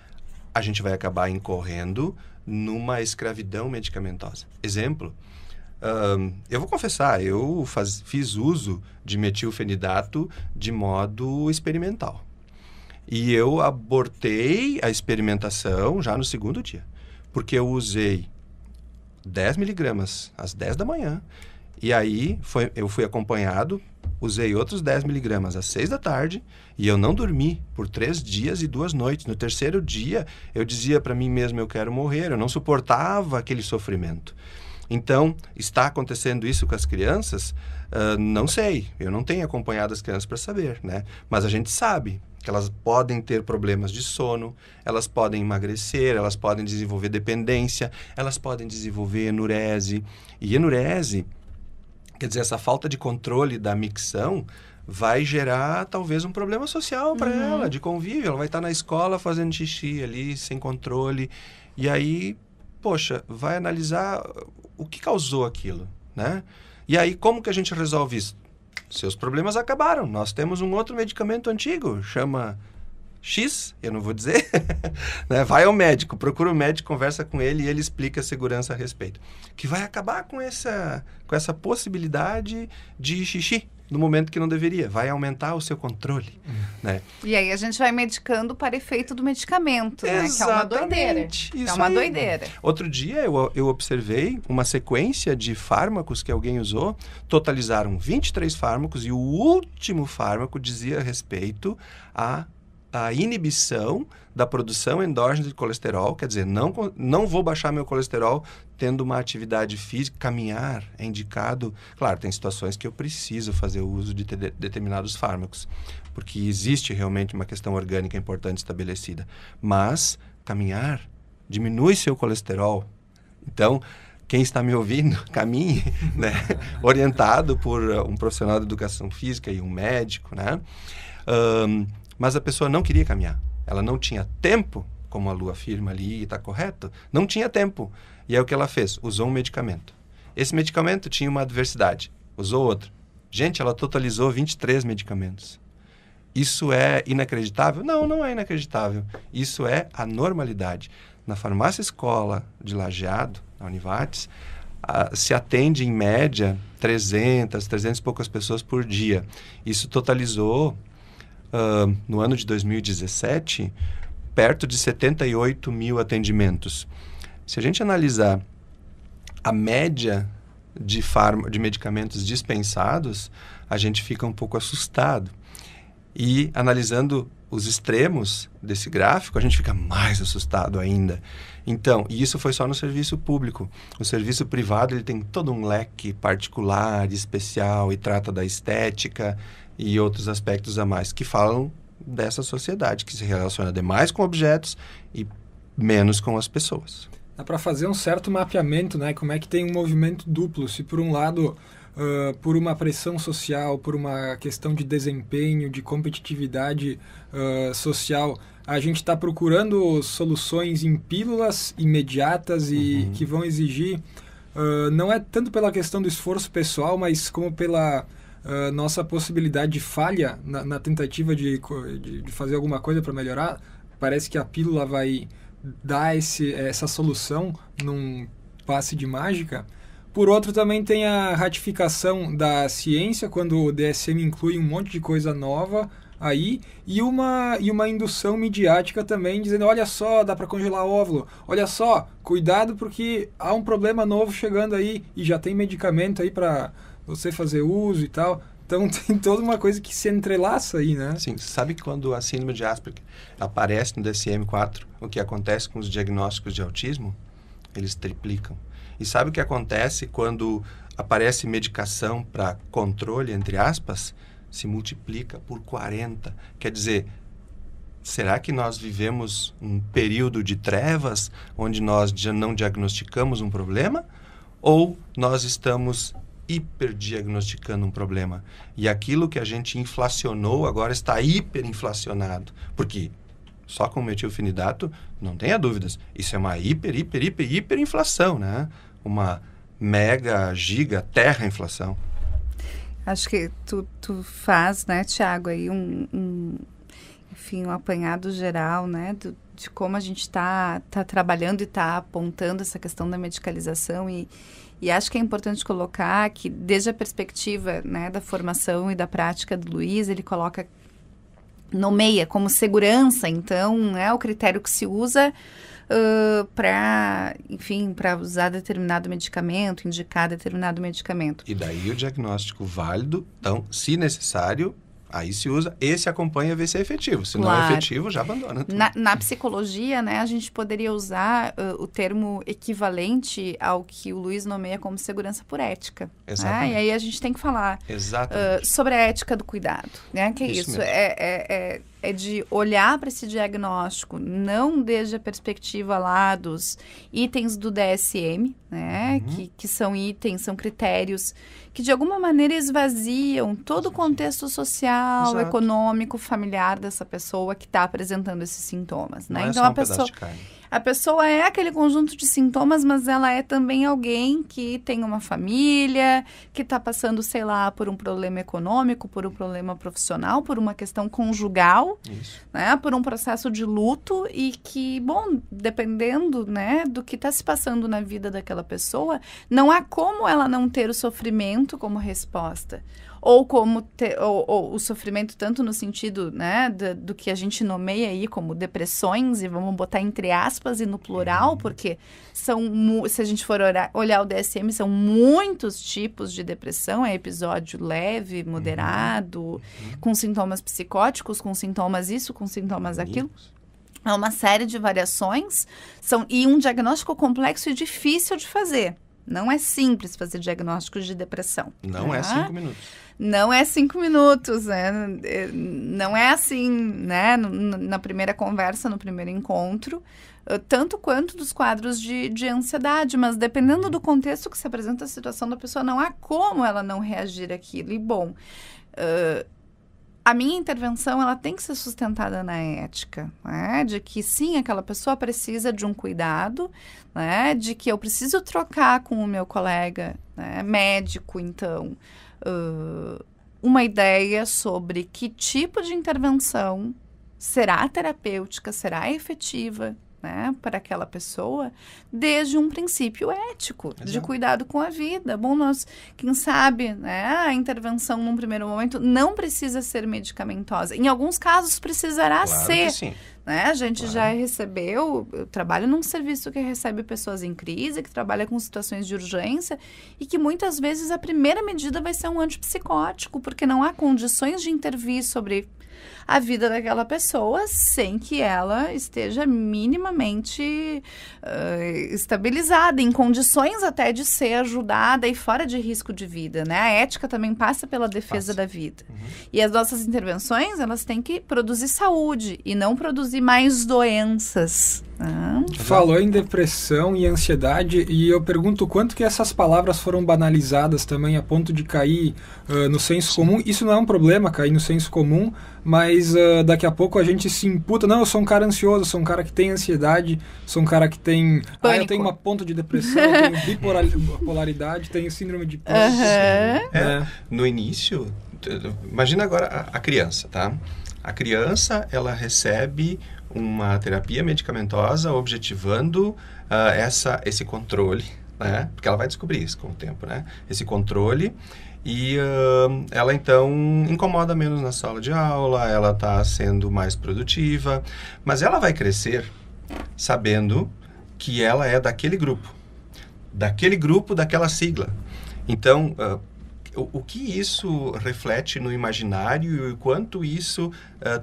a gente vai acabar incorrendo numa escravidão medicamentosa. Exemplo, eu vou confessar, eu fiz uso de metilfenidato de modo experimental. E eu abortei a experimentação já no segundo dia, porque eu usei 10 miligramas às 10 da manhã, e aí eu fui acompanhado, usei outros 10 miligramas às 6 da tarde, e eu não dormi por 3 dias e 2 noites. No terceiro dia, eu dizia para mim mesmo, eu quero morrer, eu não suportava aquele sofrimento. Então, está acontecendo isso com as crianças? Não sei, eu não tenho acompanhado as crianças para saber, né? Mas a gente sabe que elas podem ter problemas de sono, elas podem emagrecer, elas podem desenvolver dependência, elas podem desenvolver enurese. E enurese, quer dizer, essa falta de controle da micção vai gerar talvez um problema social para ela, de convívio. Ela vai estar na escola fazendo xixi ali, sem controle. E aí, poxa, vai analisar o que causou aquilo, né? E aí, como que a gente resolve isso? Seus problemas acabaram. Nós temos um outro medicamento antigo, chama X, eu não vou dizer. Né? Vai ao médico, procura o médico, conversa com ele e ele explica a segurança a respeito. Que vai acabar com essa possibilidade de xixi no momento que não deveria. Vai aumentar o seu controle. Né? E aí a gente vai medicando para efeito do medicamento, né? Que é uma doideira. É uma doideira. Outro dia eu observei uma sequência de fármacos que alguém usou, totalizaram 23 fármacos e o último fármaco dizia respeito a inibição da produção endógena de colesterol, quer dizer, não vou baixar meu colesterol tendo uma atividade física, caminhar é indicado. Claro, tem situações que eu preciso fazer o uso de determinados fármacos, porque existe realmente uma questão orgânica importante estabelecida. Mas caminhar diminui seu colesterol. Então, quem está me ouvindo, caminhe, né? Orientado por um profissional de educação física e um médico, né? Mas a pessoa não queria caminhar. Ela não tinha tempo, como a Lu afirma ali, e está correto, não tinha tempo. E aí o que ela fez? Usou um medicamento. Esse medicamento tinha uma adversidade. Usou outro. Gente, ela totalizou 23 medicamentos. Isso é inacreditável? Não, não é inacreditável. Isso é a normalidade. Na farmácia escola de Lajeado, na Univates, se atende em média 300 e poucas pessoas por dia. Isso totalizou... no ano de 2017, perto de 78 mil atendimentos. Se a gente analisar a média de medicamentos dispensados, a gente fica um pouco assustado. E analisando os extremos desse gráfico, a gente fica mais assustado ainda. Então, e isso foi só no serviço público. O serviço privado ele tem todo um leque particular, especial, e trata da estética e outros aspectos a mais que falam dessa sociedade, que se relaciona demais com objetos e menos com as pessoas. Dá para fazer um certo mapeamento, né? Como é que tem um movimento duplo. Se por um lado, por uma pressão social, por uma questão de desempenho, de competitividade social, a gente está procurando soluções em pílulas imediatas e que vão exigir, não é tanto pela questão do esforço pessoal, mas como pela nossa possibilidade de falha na tentativa de fazer alguma coisa para melhorar. Parece que a pílula vai dar essa solução num passe de mágica. Por outro, também tem a ratificação da ciência, quando o DSM inclui um monte de coisa nova aí, e uma indução midiática também, dizendo, olha só, dá para congelar óvulo, olha só, cuidado porque há um problema novo chegando aí, e já tem medicamento aí para você fazer uso e tal. Então tem toda uma coisa que se entrelaça aí, né? Sim, sabe que quando a síndrome de Asperger aparece no DSM-4, o que acontece com os diagnósticos de autismo? Eles triplicam. E sabe o que acontece quando aparece medicação para controle, entre aspas? Se multiplica por 40. Quer dizer, será que nós vivemos um período de trevas onde nós já não diagnosticamos um problema? Ou nós estamos hiperdiagnosticando um problema? E aquilo que a gente inflacionou agora está hiperinflacionado. Porque só com metilfenidato, não tenha dúvidas, isso é uma hiperinflação, né? Uma mega, giga, terra inflação. Acho que tu faz, né, Tiago, aí enfim, um apanhado geral, né, de como a gente está trabalhando e está apontando essa questão da medicalização e acho que é importante colocar que, desde a perspectiva, né, da formação e da prática do Luiz, ele nomeia como segurança, então, é o critério que se usa para usar determinado medicamento, indicar determinado medicamento. E daí o diagnóstico válido, então, se necessário, aí se usa, esse acompanha ver se é efetivo. Se não é efetivo, já abandona. Na psicologia, né, a gente poderia usar o termo equivalente ao que o Luiz nomeia como segurança por ética. Exatamente. Né? E aí a gente tem que falar sobre a ética do cuidado. Né? Que isso é de olhar para esse diagnóstico, não desde a perspectiva lá dos itens do DSM, né? Que são itens, são critérios que de alguma maneira esvaziam todo o contexto social, econômico, familiar dessa pessoa que está apresentando esses sintomas. Né? Não então a pessoa é aquele conjunto de sintomas, mas ela é também alguém que tem uma família, que está passando, sei lá, por um problema econômico, por um problema profissional, por uma questão conjugal, né, por um processo de luto e que, bom, dependendo, né, do que está se passando na vida daquela pessoa, não há como ela não ter o sofrimento como resposta. Ou como ou o sofrimento tanto no sentido, né, do que a gente nomeia aí como depressões, e vamos botar entre aspas e no plural, porque se a gente for olhar o DSM, são muitos tipos de depressão, é episódio leve, moderado, com sintomas psicóticos, com sintomas isso, com sintomas aquilo. É uma série de variações, e um diagnóstico complexo e difícil de fazer. Não é simples fazer diagnósticos de depressão. Não é 5 minutos. Não é 5 minutos, né? Não é assim, né? Na primeira conversa, no primeiro encontro, tanto quanto dos quadros de ansiedade, mas dependendo do contexto que se apresenta a situação da pessoa, não há como ela não reagir àquilo. E, bom, a minha intervenção, ela tem que ser sustentada na ética, né? De que, sim, aquela pessoa precisa de um cuidado, né? De que eu preciso trocar com o meu colega, né, médico, então, uma ideia sobre que tipo de intervenção será terapêutica, será efetiva, né, para aquela pessoa, desde um princípio ético, de cuidado com a vida. Bom, quem sabe, né, a intervenção num primeiro momento não precisa ser medicamentosa. Em alguns casos precisará ser. Que sim. Né? A gente já recebeu, eu trabalho num serviço que recebe pessoas em crise, que trabalha com situações de urgência e que muitas vezes a primeira medida vai ser um antipsicótico, porque não há condições de intervir sobre a vida daquela pessoa sem que ela esteja minimamente estabilizada, em condições até de ser ajudada e fora de risco de vida, né? A ética também passa pela defesa da vida. E as nossas intervenções, elas têm que produzir saúde e não produzir mais doenças, Falou em depressão e ansiedade e eu pergunto quanto que essas palavras foram banalizadas também a ponto de cair no senso comum. Isso não é um problema, cair no senso comum, mas daqui a pouco a gente se imputa. Não, eu sou um cara ansioso, eu sou um cara que tem ansiedade, sou um cara que tem... eu tenho uma ponta de depressão, eu tenho bipolaridade, tenho síndrome de pânico. No início, imagina agora a criança, tá? A criança, ela recebe uma terapia medicamentosa objetivando esse controle, né? Porque ela vai descobrir isso com o tempo, né? Esse controle e ela então incomoda menos na sala de aula, ela está sendo mais produtiva, mas ela vai crescer sabendo que ela é daquele grupo, daquela sigla. Então, o que isso reflete no imaginário e o quanto isso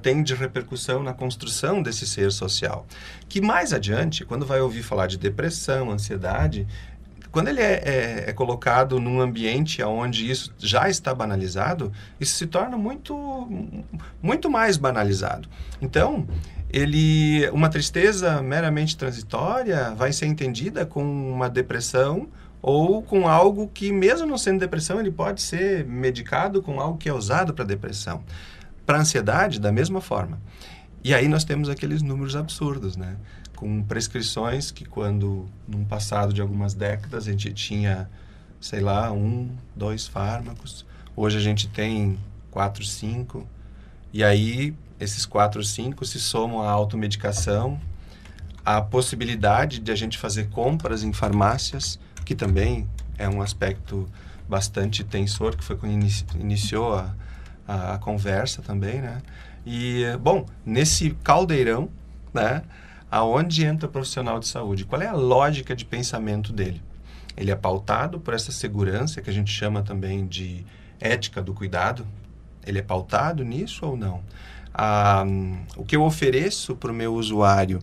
tem de repercussão na construção desse ser social. Que mais adiante, quando vai ouvir falar de depressão, ansiedade, quando ele é colocado num ambiente onde isso já está banalizado, isso se torna muito mais banalizado. Então, uma tristeza meramente transitória vai ser entendida com uma depressão ou com algo que, mesmo não sendo depressão, ele pode ser medicado com algo que é usado para depressão. Para ansiedade, da mesma forma. E aí nós temos aqueles números absurdos, né? Com prescrições que quando, num passado de algumas décadas, a gente tinha, sei lá, 1, 2 fármacos. Hoje a gente tem 4, 5. E aí, esses 4, 5 se somam à automedicação, à possibilidade de a gente fazer compras em farmácias, que também é um aspecto bastante tensor, que foi quando iniciou a conversa também, né? E, bom, nesse caldeirão, né, aonde entra o profissional de saúde? Qual é a lógica de pensamento dele? Ele é pautado por essa segurança, que a gente chama também de ética do cuidado? Ele é pautado nisso ou não? O que eu ofereço para o meu usuário,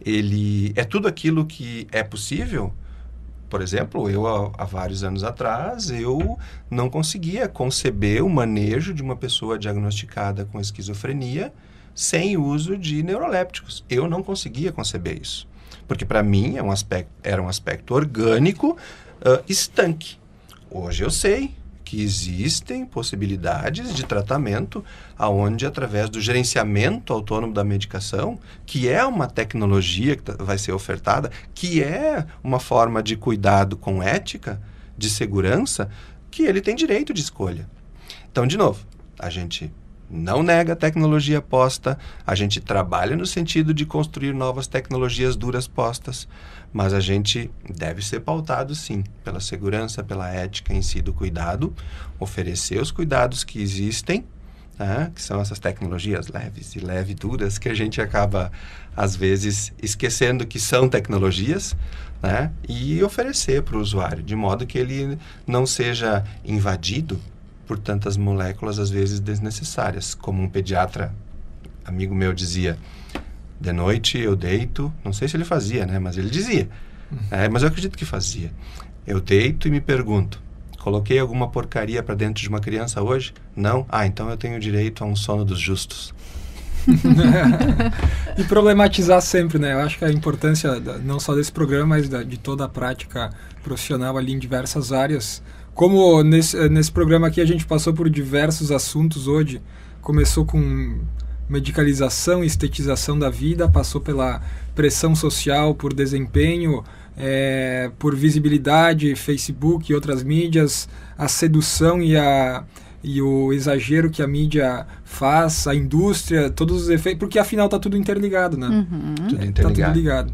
ele é tudo aquilo que é possível? Por exemplo, eu, há vários anos atrás, eu não conseguia conceber o manejo de uma pessoa diagnosticada com esquizofrenia sem uso de neurolépticos. Eu não conseguia conceber isso. Porque, para mim, era um aspecto orgânico estanque. Hoje eu sei que existem possibilidades de tratamento aonde, através do gerenciamento autônomo da medicação, que é uma tecnologia que vai ser ofertada, que é uma forma de cuidado com ética, de segurança, que ele tem direito de escolha. Então, de novo, a gente não nega a tecnologia posta, a gente trabalha no sentido de construir novas tecnologias duras postas, mas a gente deve ser pautado, sim, pela segurança, pela ética em si do cuidado, oferecer os cuidados que existem, né, que são essas tecnologias leves e leve-duras, que a gente acaba, às vezes, esquecendo que são tecnologias, né, e oferecer para o usuário, de modo que ele não seja invadido por tantas moléculas, às vezes, desnecessárias. Como um pediatra amigo meu dizia, de noite eu deito, não sei se ele fazia, né, mas ele dizia, mas eu acredito que fazia. Eu deito e me pergunto, coloquei alguma porcaria para dentro de uma criança hoje? Não? Então eu tenho direito a um sono dos justos. E problematizar sempre, né? Eu acho que a importância não só desse programa, mas de toda a prática profissional ali em diversas áreas. Como nesse programa aqui a gente passou por diversos assuntos hoje, começou com medicalização e estetização da vida, passou pela pressão social por desempenho, por visibilidade, Facebook e outras mídias, a sedução e o exagero que a mídia faz, a indústria, todos os efeitos, porque afinal está tudo interligado, né? Tudo interligado. Tá tudo ligado.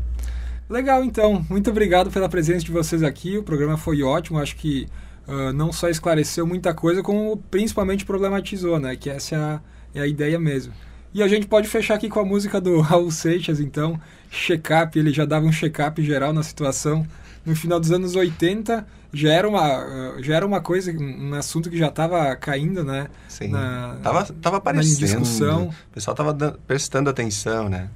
Legal, então. Muito obrigado pela presença de vocês aqui. O programa foi ótimo. Acho que não só esclareceu muita coisa, como principalmente problematizou, né? Que essa é a ideia mesmo. E a gente pode fechar aqui com a música do Raul Seixas, então, Check-up. Ele já dava um check-up geral na situação. No final dos anos 80, já era uma coisa, um assunto que já estava caindo, né? Sim, tava aparecendo. Na discussão. O pessoal estava prestando atenção, né?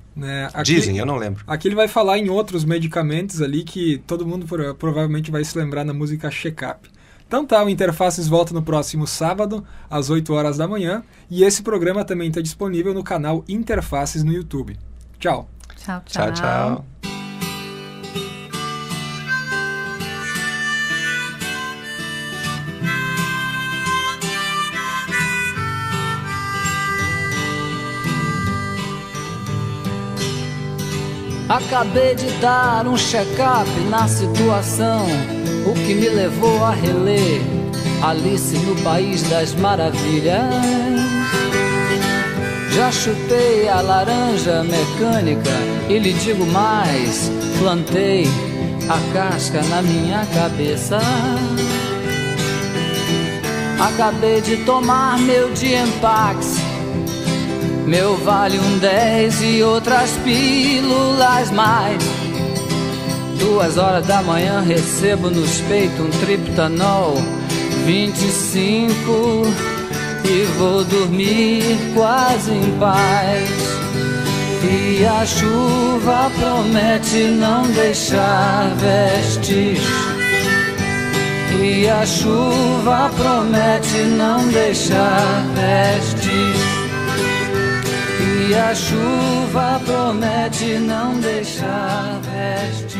Aqui, dizem, eu não lembro. Aqui ele vai falar em outros medicamentos ali que todo mundo provavelmente vai se lembrar na música Check-up. Então tá, o Interfaces volta no próximo sábado, às 8 horas da manhã. E esse programa também está disponível no canal Interfaces no YouTube. Tchau. Tchau, tchau. Tchau, tchau. Acabei de dar um check-up na situação, o que me levou a reler Alice no País das Maravilhas. Já chutei a laranja mecânica e lhe digo mais, plantei a casca na minha cabeça. Acabei de tomar meu Diempax, meu Valium 10 e outras pílulas mais. 2 horas da manhã recebo nos peitos um Triptanol 25 e vou dormir quase em paz. E a chuva promete não deixar vestes. E a chuva promete não deixar vestes. E a chuva promete não deixar vestes.